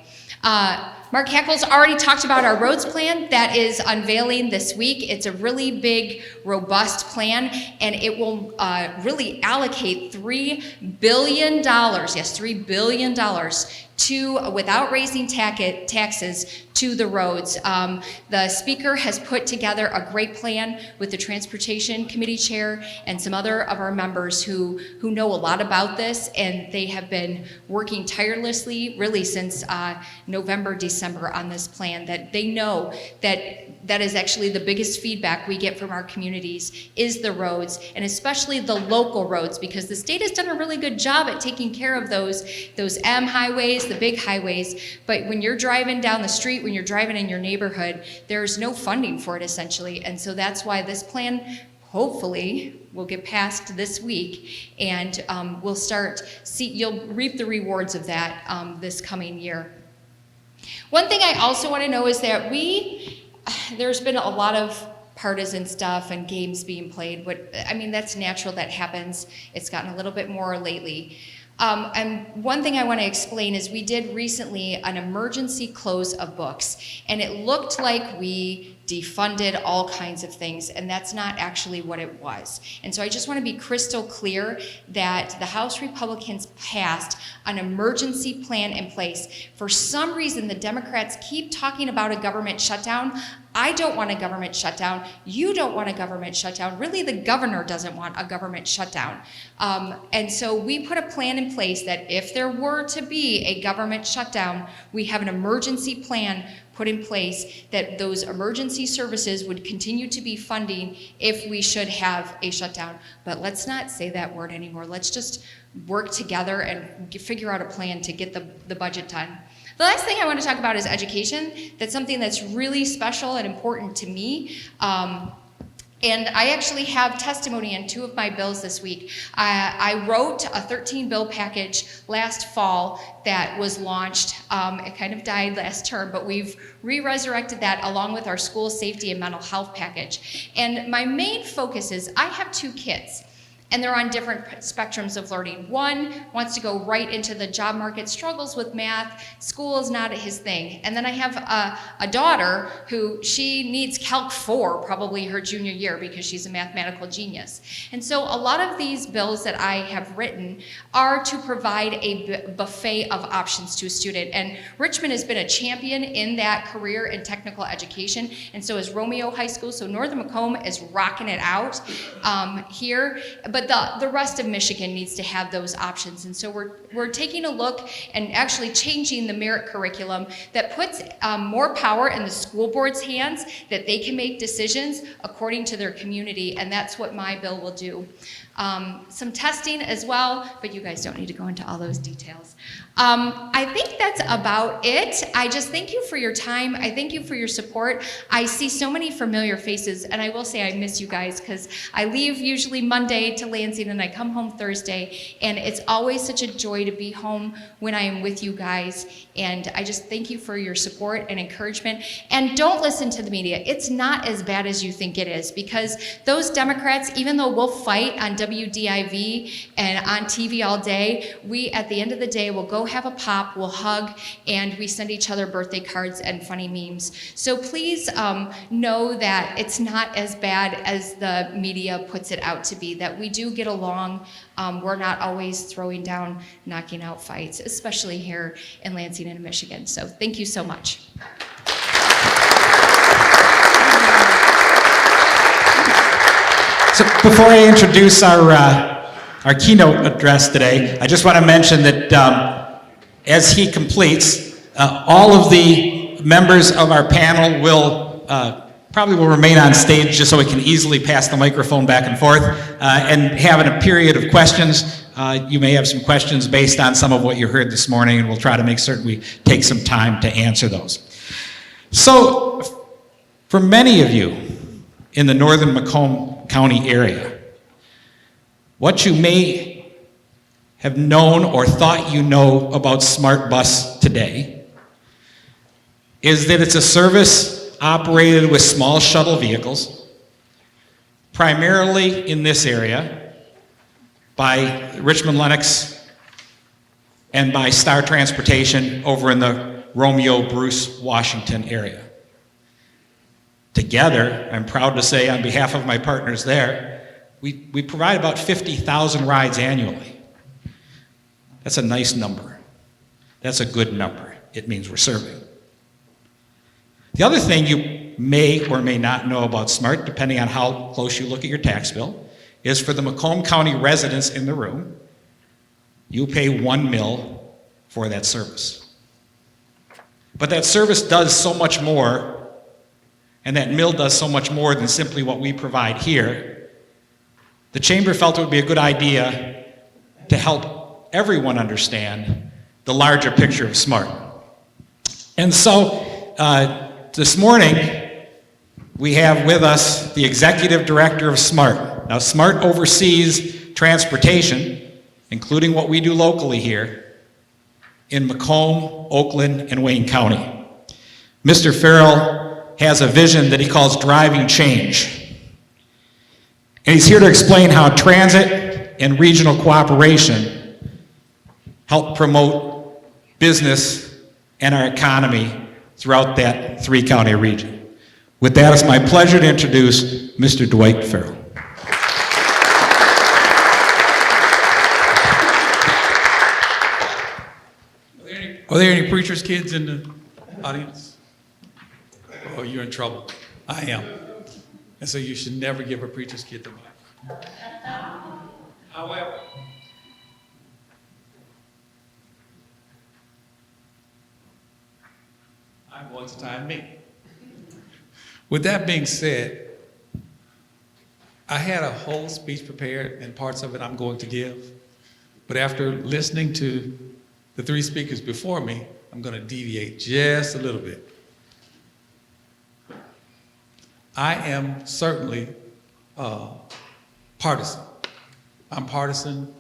Mark Hackle's already talked about our roads plan that is unveiling this week. It's a really big, robust plan, and it will really allocate $3 billion, yes, $3 billion without raising taxes, to the roads. The speaker has put together a great plan with the Transportation Committee Chair and some other of our members who know a lot about this, and they have been working tirelessly really since November, December on this plan, that they know that is actually the biggest feedback we get from our communities is the roads, and especially the local roads, because the state has done a really good job at taking care of those M highways, the big highways, but when you're driving down the street, when you're driving in your neighborhood, there's no funding for it essentially. And so that's why this plan hopefully will get passed this week, and we'll you'll reap the rewards of that this coming year. One thing I also want to know is that there's been a lot of partisan stuff and games being played. That's natural, that happens. It's gotten a little bit more lately. And one thing I want to explain is we did recently an emergency close of books, and it looked like we defunded all kinds of things, and that's not actually what it was. And so I just want to be crystal clear that the House Republicans passed an emergency plan in place. For some reason, the Democrats keep talking about a government shutdown. I don't want a government shutdown. You don't want a government shutdown. Really, the governor doesn't want a government shutdown. And so we put a plan in place that if there were to be a government shutdown, we have an emergency plan put in place that those emergency services would continue to be funding if we should have a shutdown. But let's not say that word anymore. Let's just work together and figure out a plan to get the budget done. The last thing I want to talk about is education. That's something that's really special and important to me. And I actually have testimony in 2 of my bills this week. I wrote a 13-bill package last fall that was launched. It kind of died last term, but we've re-resurrected that along with our school safety and mental health package. And my main focus is I have 2 kids, and they're on different spectrums of learning. One wants to go right into the job market, struggles with math, school is not his thing. And then I have a daughter who she needs Calc 4 probably her junior year because she's a mathematical genius. And so a lot of these bills that I have written are to provide a buffet of options to a student. And Richmond has been a champion in that career in technical education, and so is Romeo High School. So Northern Macomb is rocking it out here. but the rest of Michigan needs to have those options. And so we're taking a look and actually changing the merit curriculum that puts more power in the school board's hands, that they can make decisions according to their community, and that's what my bill will do. Some testing as well, but you guys don't need to go into all those details. I think that's about it. I just thank you for your time. I thank you for your support. I see so many familiar faces, and I will say I miss you guys because I leave usually Monday to Lansing and I come home Thursday, and it's always such a joy to be home when I am with you guys. And I just thank you for your support and encouragement. And don't listen to the media. It's not as bad as you think it is, because those Democrats, even though we'll fight on WDIV and on TV all day, we at the end of the day will go have a pop, we'll hug, and we send each other birthday cards and funny memes. So please know that it's not as bad as the media puts it out to be, that we do get along. We're not always throwing down, knocking out fights, especially here in Lansing and Michigan. So thank you so much. So before I introduce our keynote address today, I just want to mention that as he completes, all of the members of our panel probably will remain on stage just so we can easily pass the microphone back and forth and having a period of questions. You may have some questions based on some of what you heard this morning, and we'll try to make certain we take some time to answer those. So, for many of you in the northern Macomb County area, what you may have known or thought you know about Smart Bus today is that it's a service operated with small shuttle vehicles, primarily in this area by Richmond Lennox and by Star Transportation over in the Romeo Bruce, Washington area. Together, I'm proud to say on behalf of my partners there, we provide about 50,000 rides annually. That's a nice number. That's a good number. It means we're serving. The other thing you may or may not know about SMART, depending on how close you look at your tax bill, is for the Macomb County residents in the room, you pay $1 million for that service. But that service does so much more, and that mill does so much more than simply what we provide here. The Chamber felt it would be a good idea to help everyone understand the larger picture of SMART. And so this morning, we have with us the Executive Director of SMART. Now, SMART oversees transportation, including what we do locally here, in Macomb, Oakland, and Wayne County. Mr. Farrell has a vision that he calls driving change. And he's here to explain how transit and regional cooperation help promote business and our economy throughout that three-county region. With that, it's my pleasure to introduce Mr. Dwight Farrell. Are there any preacher's kids in the audience? Oh, you're in trouble. I am. And so you should never give a preacher's kid the mic. However, I'm going to time me. With that being said, I had a whole speech prepared, and parts of it I'm going to give. But after listening to the three speakers before me, I'm going to deviate just a little bit. I am certainly partisan. I'm partisan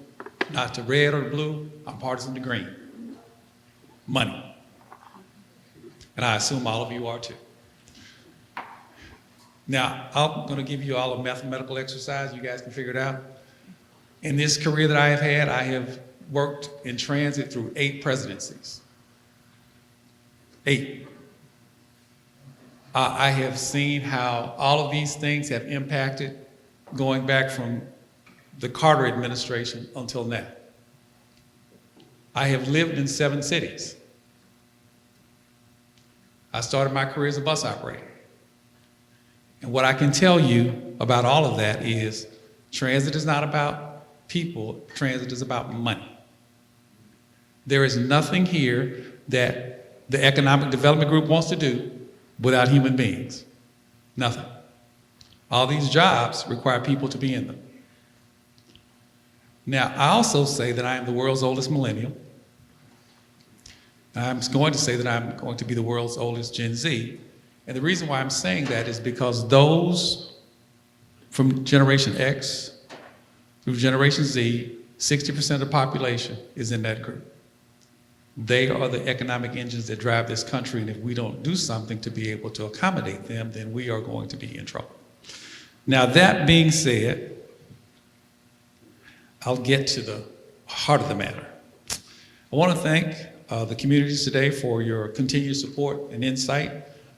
not to red or blue, I'm partisan to green. Money. And I assume all of you are too. Now, I'm going to give you all a mathematical exercise. You guys can figure it out. In this career that I have had, I have worked in transit through 8 presidencies. 8. I have seen how all of these things have impacted going back from the Carter administration until now. I have lived in 7 cities. I started my career as a bus operator. And what I can tell you about all of that is Transit is not about people, transit is about money. There is nothing here that the Economic Development Group wants to do without human beings. Nothing. All these jobs require people to be in them. Now, I also say that I am the world's oldest millennial. I'm going to say that I'm going to be the world's oldest Gen Z. And the reason why I'm saying that is because those from Generation X through Generation Z, 60% of the population is in that group. They are the economic engines that drive this country, and if we don't do something to be able to accommodate them, then we are going to be in trouble. Now, that being said, I'll get to the heart of the matter. I want to thank the communities today for your continued support and insight.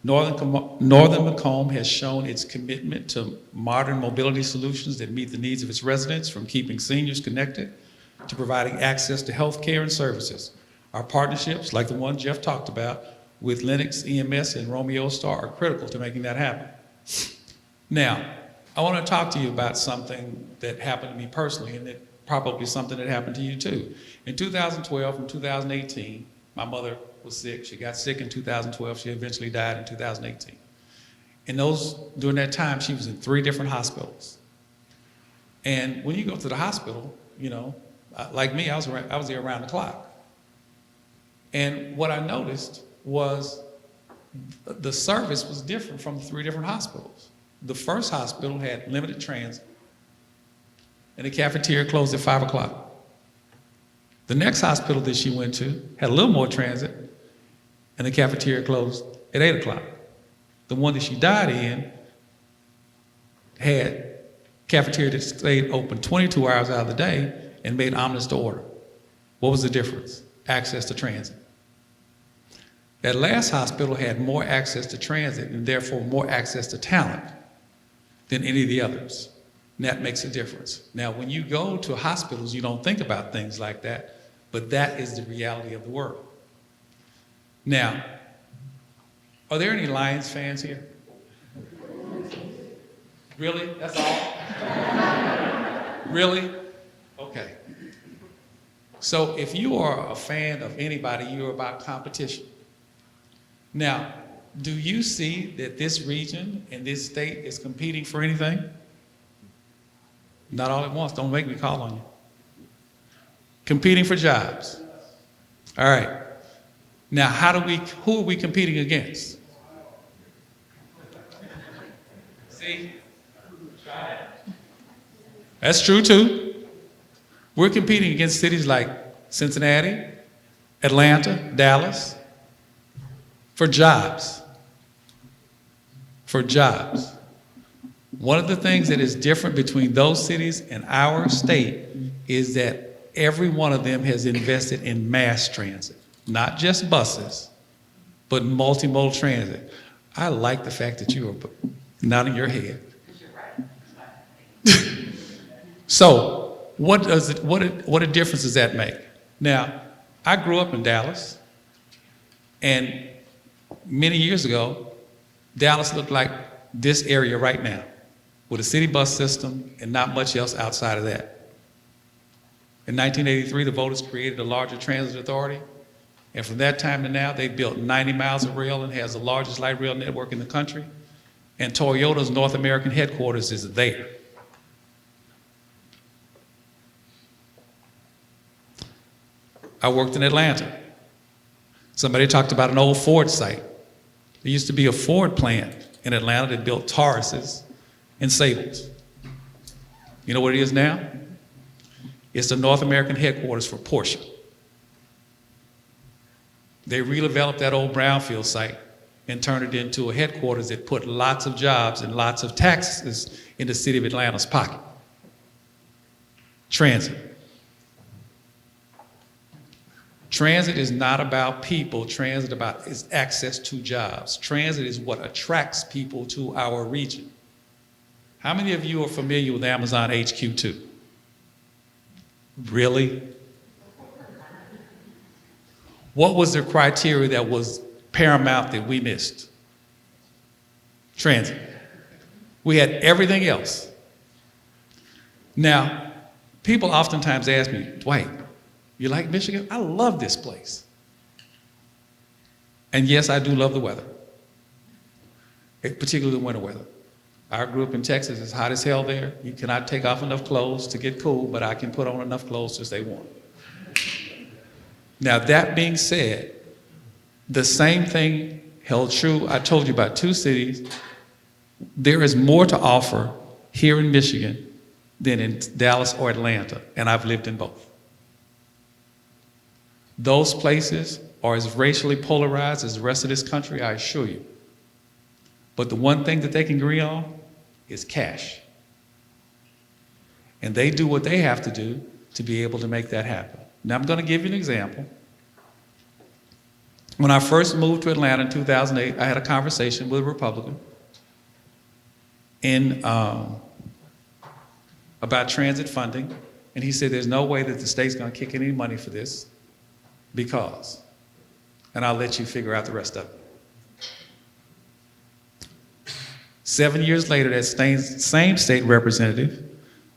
Northern Macomb has shown its commitment to modern mobility solutions that meet the needs of its residents, from keeping seniors connected to providing access to health care and services. Our partnerships, like the one Jeff talked about, with Lennox, EMS, and Romeo Star are critical to making that happen. Now, I want to talk to you about something that happened to me personally, and it probably something that happened to you too. In 2012 and 2018, my mother was sick. She got sick in 2012. She eventually died in 2018. During that time, she was in 3 different hospitals. And when you go to the hospital, you know, like me, I was there around the clock. And what I noticed was the service was different from the 3 different hospitals. The first hospital had limited transit, and the cafeteria closed at 5 o'clock. The next hospital that she went to had a little more transit, and the cafeteria closed at 8 o'clock. The one that she died in had cafeteria that stayed open 22 hours out of the day and made omelets to order. What was the difference? Access to transit. That last hospital had more access to transit and therefore more access to talent than any of the others. And that makes a difference. Now, when you go to hospitals, you don't think about things like that, but that is the reality of the world. Now, are there any Lions fans here? Really? That's all? Really? Okay. So if you are a fan of anybody, you're about competition. Now, do you see that this region and this state is competing for anything? Not all at once. Don't make me call on you. Competing for jobs. All right. Now, who are we competing against? See? That's true too. We're competing against cities like Cincinnati, Atlanta, Dallas, for jobs. For jobs. One of the things that is different between those cities and our state is that every one of them has invested in mass transit, not just buses, but multimodal transit. I like the fact that you are nodding your head. So, what a difference does that make? Now, I grew up in Dallas, and many years ago, Dallas looked like this area right now, with a city bus system and not much else outside of that. In 1983, the voters created a larger transit authority, and from that time to now, they built 90 miles of rail and has the largest light rail network in the country, and Toyota's North American headquarters is there. I worked in Atlanta. Somebody talked about an old Ford site. There used to be a Ford plant in Atlanta that built Tauruses and Sables. You know what it is now? It's the North American headquarters for Porsche. They redeveloped that old brownfield site and turned it into a headquarters that put lots of jobs and lots of taxes in the city of Atlanta's pocket. Transit. Transit is not about people. Transit is access to jobs. Transit is what attracts people to our region. How many of you are familiar with Amazon HQ2? Really? What was the criteria that was paramount that we missed? Transit. We had everything else. Now, people oftentimes ask me, Dwight, you like Michigan? I love this place. And yes, I do love the weather, particularly the winter weather. I grew up in Texas. It's hot as hell there. You cannot take off enough clothes to get cool, but I can put on enough clothes to stay warm. Now, that being said, the same thing held true. I told you about 2 cities. There is more to offer here in Michigan than in Dallas or Atlanta, and I've lived in both. Those places are as racially polarized as the rest of this country, I assure you. But the one thing that they can agree on is cash. And they do what they have to do to be able to make that happen. Now, I'm going to give you an example. When I first moved to Atlanta in 2008, I had a conversation with a Republican about transit funding, and he said there's no way that the state's going to kick any money for this because, and I'll let you figure out the rest of it. 7 years later, that same state representative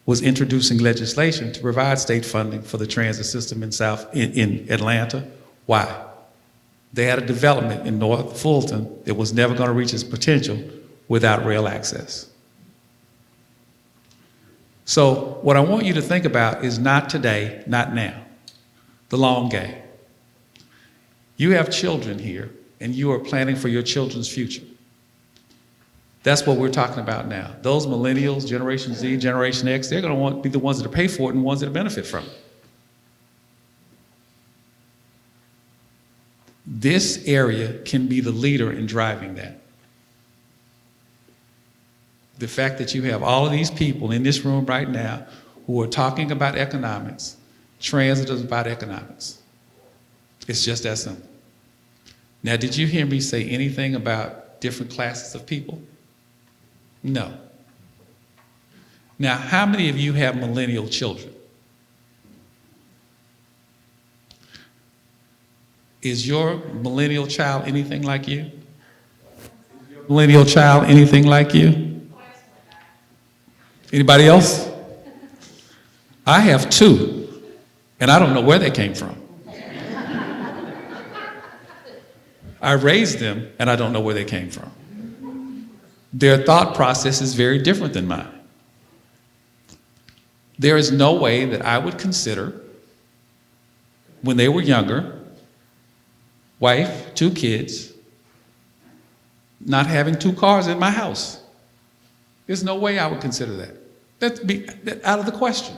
was introducing legislation to provide state funding for the transit system in Atlanta. Why? They had a development in North Fulton that was never going to reach its potential without rail access. So what I want you to think about is not today, not now, the long game. You have children here, and you are planning for your children's future. That's what we're talking about now. Those millennials, Generation Z, Generation X, they're going to be the ones that pay for it and the ones that benefit from it. This area can be the leader in driving that. The fact that you have all of these people in this room right now who are talking about economics, transit is about economics. It's just that simple. Now, did you hear me say anything about different classes of people? No. Now, how many of you have millennial children? Is your millennial child anything like you? Millennial child anything like you? Anybody else? I have 2, and I don't know where they came from. I raised them, and I don't know where they came from. Their thought process is very different than mine. There is no way that I would consider, when they were younger, wife, 2 kids, not having 2 cars in my house. There's no way I would consider that. That's out of the question.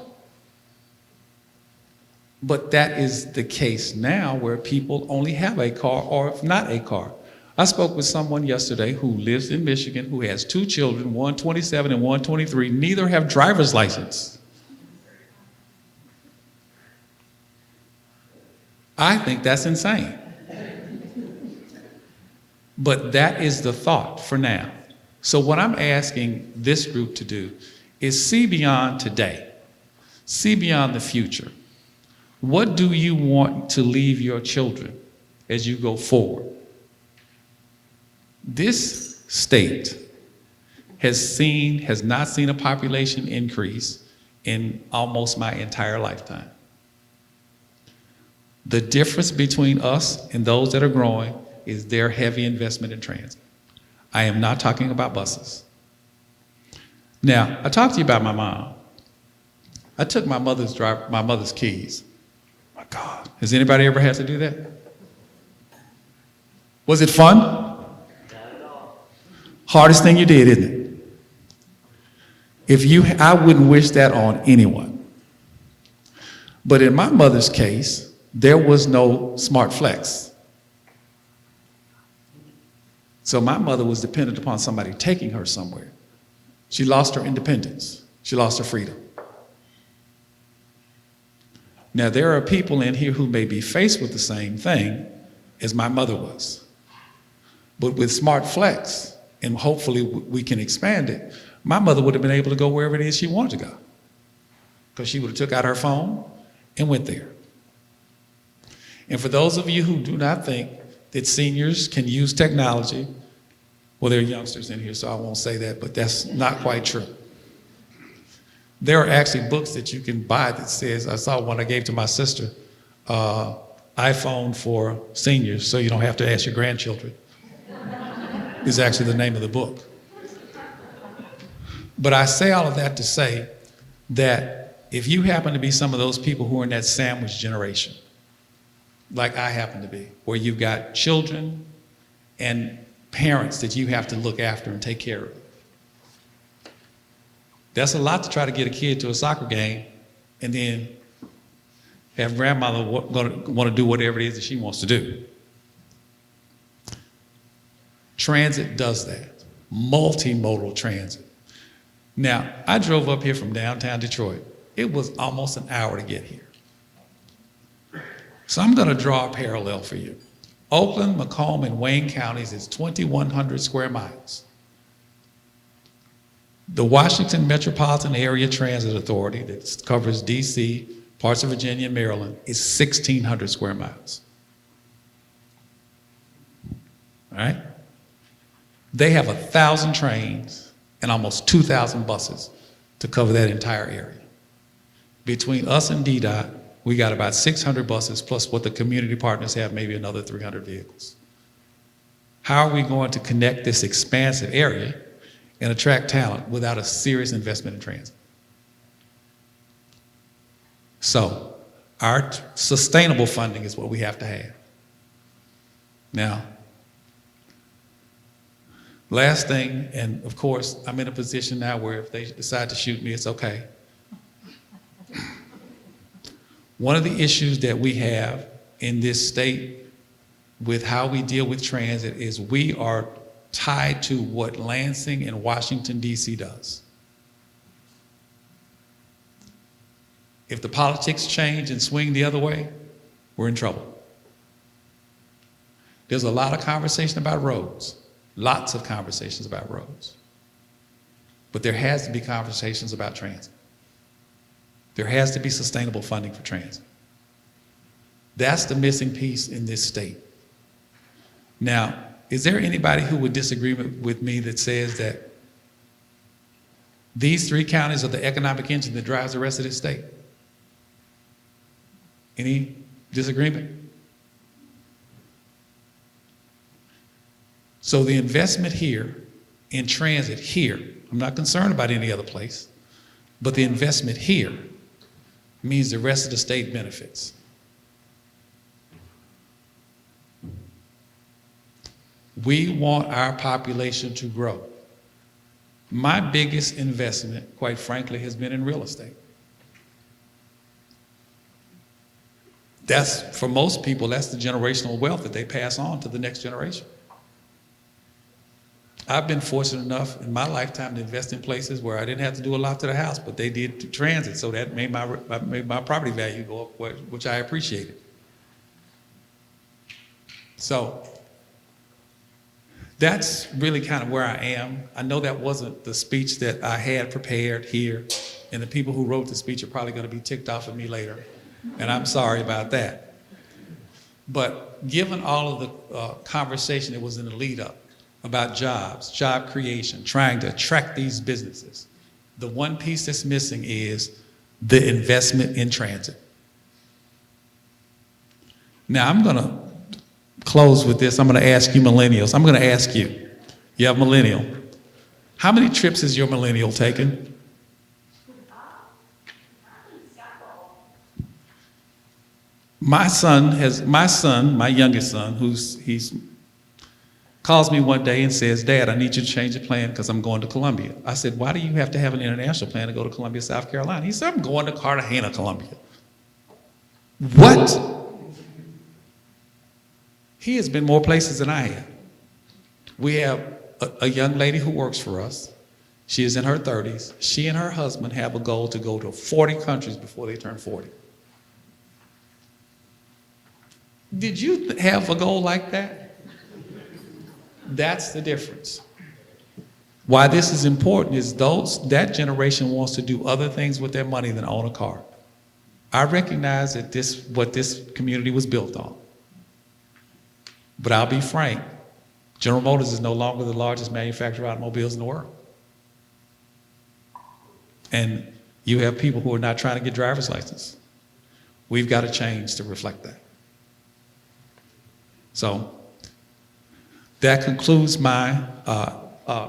But that is the case now where people only have a car or if not a car. I spoke with someone yesterday who lives in Michigan who has 2 children, one 27 and one 23. Neither have driver's license. I think that's insane. But that is the thought for now. So what I'm asking this group to do is see beyond today. See beyond the future. What do you want to leave your children as you go forward? This state has not seen a population increase in almost my entire lifetime. The difference between us and those that are growing is their heavy investment in transit. I am not talking about buses. Now, I talked to you about my mom. I took my mother's keys. My God, has anybody ever had to do that? Was it fun? Not at all. Hardest thing you did, isn't it? I wouldn't wish that on anyone. But in my mother's case, there was no smart flex. So my mother was dependent upon somebody taking her somewhere. She lost her independence. She lost her freedom. Now, there are people in here who may be faced with the same thing as my mother was. But with Smart Flex, and hopefully we can expand it, my mother would have been able to go wherever it is she wanted to go. Because she would have took out her phone and went there. And for those of you who do not think that seniors can use technology, well, there are youngsters in here, so I won't say that, but that's not quite true. There are actually books that you can buy that says, I saw one I gave to my sister, iPhone for seniors, so you don't have to ask your grandchildren, is actually the name of the book. But I say all of that to say that if you happen to be some of those people who are in that sandwich generation, like I happen to be, where you've got children and parents that you have to look after and take care of, that's a lot to try to get a kid to a soccer game and then have grandmother want to do whatever it is that she wants to do. Transit does that, multimodal transit. Now, I drove up here from downtown Detroit. It was almost an hour to get here. So I'm going to draw a parallel for you. Oakland, Macomb, and Wayne counties is 2,100 square miles. The Washington Metropolitan Area Transit Authority that covers DC, parts of Virginia and Maryland is 1,600 square miles. All right? They have 1,000 trains and almost 2,000 buses to cover that entire area. Between us and DDOT, we got about 600 buses plus what the community partners have, maybe another 300 vehicles. How are we going to connect this expansive area and attract talent without a serious investment in transit? So, our sustainable funding is what we have to have. Now, last thing, and of course, I'm in a position now where if they decide to shoot me, it's okay. One of the issues that we have in this state with how we deal with transit is we are tied to what Lansing and Washington, D.C. does. If the politics change and swing the other way, we're in trouble. There's a lot of conversation about roads, lots of conversations about roads. But there has to be conversations about transit. There has to be sustainable funding for transit. That's the missing piece in this state. Now, is there anybody who would disagree with me that says that these three counties are the economic engine that drives the rest of this state? Any disagreement? So the investment here in transit here, I'm not concerned about any other place, but the investment here means the rest of the state benefits. We want our population to grow. My biggest investment, quite frankly, has been in real estate. That's, for most people, that's the generational wealth that they pass on to the next generation. I've been fortunate enough in my lifetime to invest in places where I didn't have to do a lot to the house, but they did to transit, so that made my property value go up, which I appreciated. So that's really kind of where I am. I know that wasn't the speech that I had prepared here, and the people who wrote the speech are probably going to be ticked off at me later, and I'm sorry about that. But given all of the conversation that was in the lead up about jobs, job creation, trying to attract these businesses, the one piece that's missing is the investment in transit. Now I'm going to close with this. I'm going to ask you millennials. I'm going to ask you, you have millennial. How many trips has your millennial taken? My youngest son, he's calls me one day and says, Dad, I need you to change the plan because I'm going to Columbia. I said, why do you have to have an international plan to go to Columbia, South Carolina? He said, I'm going to Cartagena, Columbia. What? He has been more places than I have. We have a young lady who works for us. She is in her 30s. She and her husband have a goal to go to 40 countries before they turn 40. Did you have a goal like that? That's the difference. Why this is important is that generation wants to do other things with their money than own a car. I recognize that what this community was built on. But I'll be frank, General Motors is no longer the largest manufacturer of automobiles in the world. And You have people who are not trying to get driver's license. We've got to change to reflect that. So that concludes my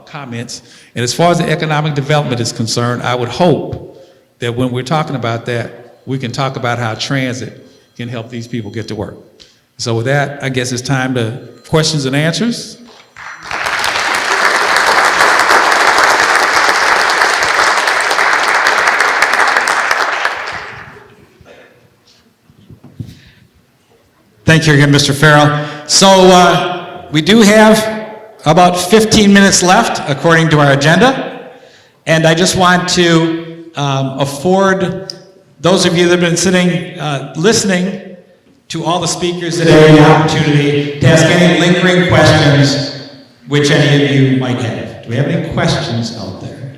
comments. And as far as the economic development is concerned, I would hope that when we're talking about that, we can talk about how transit can help these people get to work. So with that, I guess it's time to questions and answers. Thank you again, Mr. Farrell. So we do have about 15 minutes left, according to our agenda. And I just want to afford those of you that have been sitting, listening to all the speakers today, the opportunity to ask any lingering questions which any of you might have. Do we have any questions out there?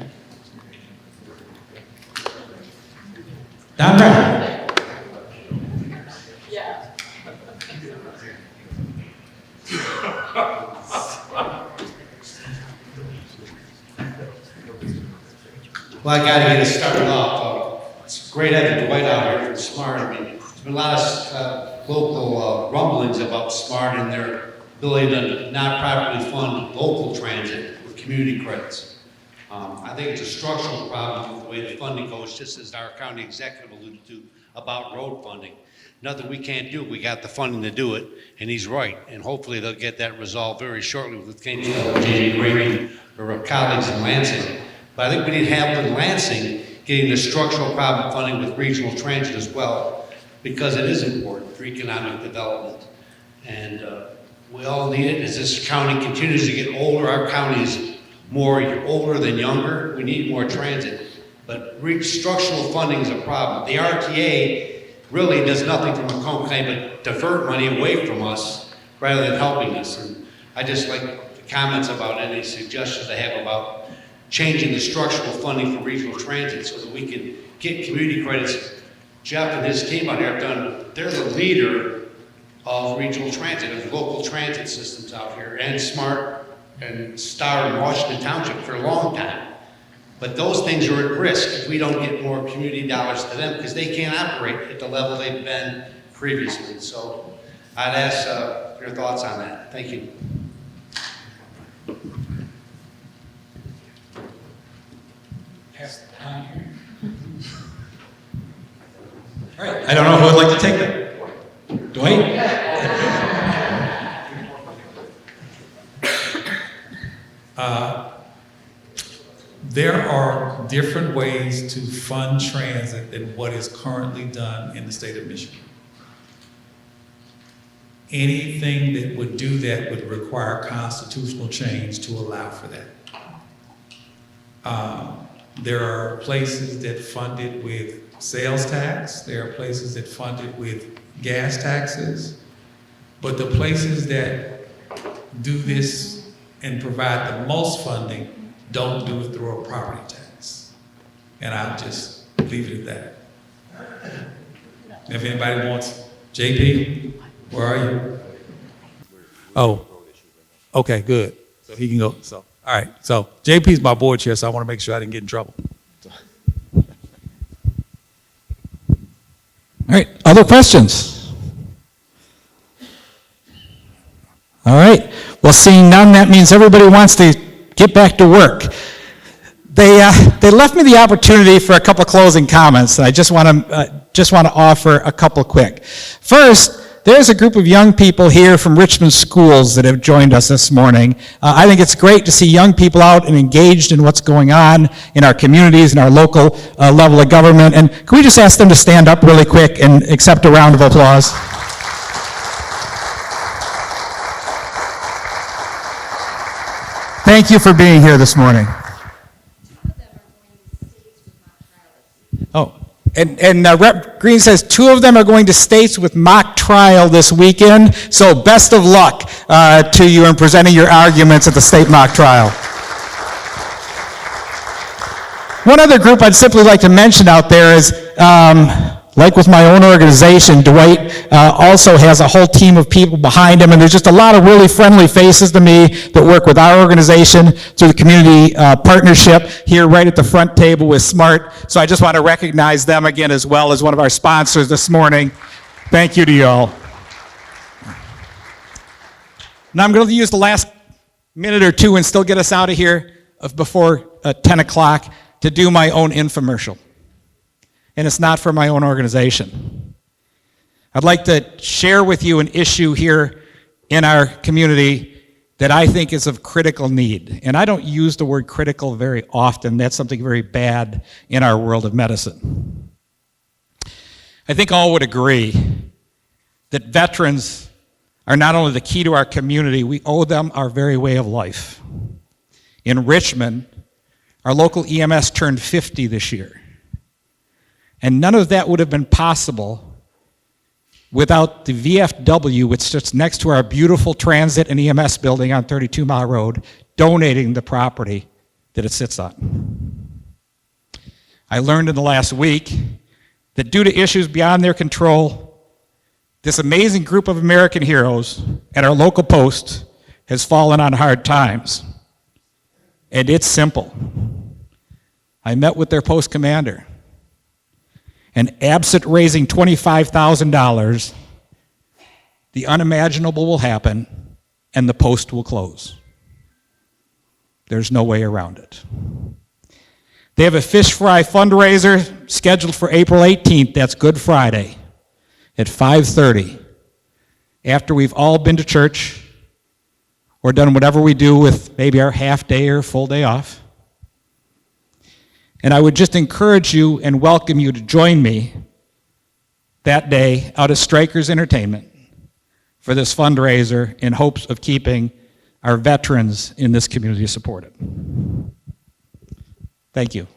Don Brown. Well, I got to get it started off. It's great having Dwight out here from SMART. I mean, there's been a lot of local rumblings about SMART and their ability to not properly fund local transit with community credits. I think it's a structural problem with the way the funding goes, just as our county executive alluded to about road funding. Nothing we can't do. We got the funding to do it, and he's right. And hopefully they'll get that resolved very shortly with Jamie Green or our colleagues in Lansing. But I think we need help in Lansing getting the structural problem funding with regional transit as well, because it is important for economic development. And we all need it as this county continues to get older. Our county is more older than younger. We need more transit. But structural funding is a problem. The RTA really does nothing for Macomb County but divert money away from us rather than helping us. And I just like the comments about any suggestions they have about changing the structural funding for regional transit so that we can get community credits. Jeff and his team out here they're the leader of regional transit, of local transit systems out here, and SMART and STAR in Washington Township for a long time. But those things are at risk if we don't get more community dollars to them, because they can't operate at the level they've been previously. So I'd ask your thoughts on that. Thank you. All right, I don't know who would like to take that. Dwight? There are different ways to fund transit than what is currently done in the state of Michigan. Anything that would do that would require constitutional change to allow for that. There are places that fund it with sales tax. There are places that fund it with gas taxes. But the places that do this and provide the most funding don't do it through a property tax. And I'll just leave it at that. If anybody wants, JP, where are you? Oh, okay, good. So he can go. So, all right. So JP's my board chair, so I want to make sure I didn't get in trouble. All right, other questions? All right, well, seeing none, that means everybody wants to get back to work. They left me the opportunity for a couple of closing comments, and I just want to offer a couple quick. First, there's a group of young people here from Richmond schools that have joined us this morning. I think it's great to see young people out and engaged in what's going on in our communities and our local level of government. And can we just ask them to stand up really quick and accept a round of applause? Thank you for being here this morning. Oh. And Rep. Green says 2 of them are going to states with mock trial this weekend, so best of luck to you in presenting your arguments at the state mock trial. One other group I'd simply like to mention out there is like with my own organization, Dwight also has a whole team of people behind him, and there's just a lot of really friendly faces to me that work with our organization through the community partnership here right at the front table with SMART. So I just want to recognize them again as well as one of our sponsors this morning. Thank you to you all. Now I'm going to use the last minute or two and still get us out of here before 10 o'clock to do my own infomercial. And it's not for my own organization. I'd like to share with you an issue here in our community that I think is of critical need. And I don't use the word critical very often. That's something very bad in our world of medicine. I think all would agree that veterans are not only the key to our community, we owe them our very way of life. In Richmond, our local EMS turned 50 this year. And none of that would have been possible without the VFW, which sits next to our beautiful transit and EMS building on 32 Mile Road, donating the property that it sits on. I learned in the last week that due to issues beyond their control, this amazing group of American heroes at our local post has fallen on hard times. And it's simple. I met with their post commander. And absent raising $25,000, the unimaginable will happen and the post will close. There's no way around it. They have a fish fry fundraiser scheduled for April 18th, that's Good Friday, at 5:30, after we've all been to church or done whatever we do with maybe our half day or full day off. And I would just encourage you and welcome you to join me that day out at Strikers Entertainment for this fundraiser in hopes of keeping our veterans in this community supported. Thank you.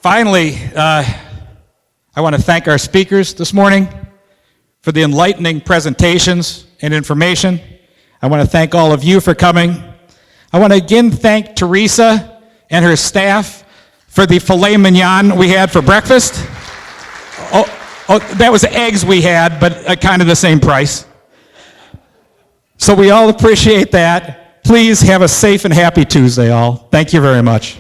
Finally, I want to thank our speakers this morning for the enlightening presentations and information. I want to thank all of you for coming. I want to again thank Teresa and her staff for the filet mignon we had for breakfast. Oh, that was eggs we had, but kind of the same price. So we all appreciate that. Please have a safe and happy Tuesday, all. Thank you very much.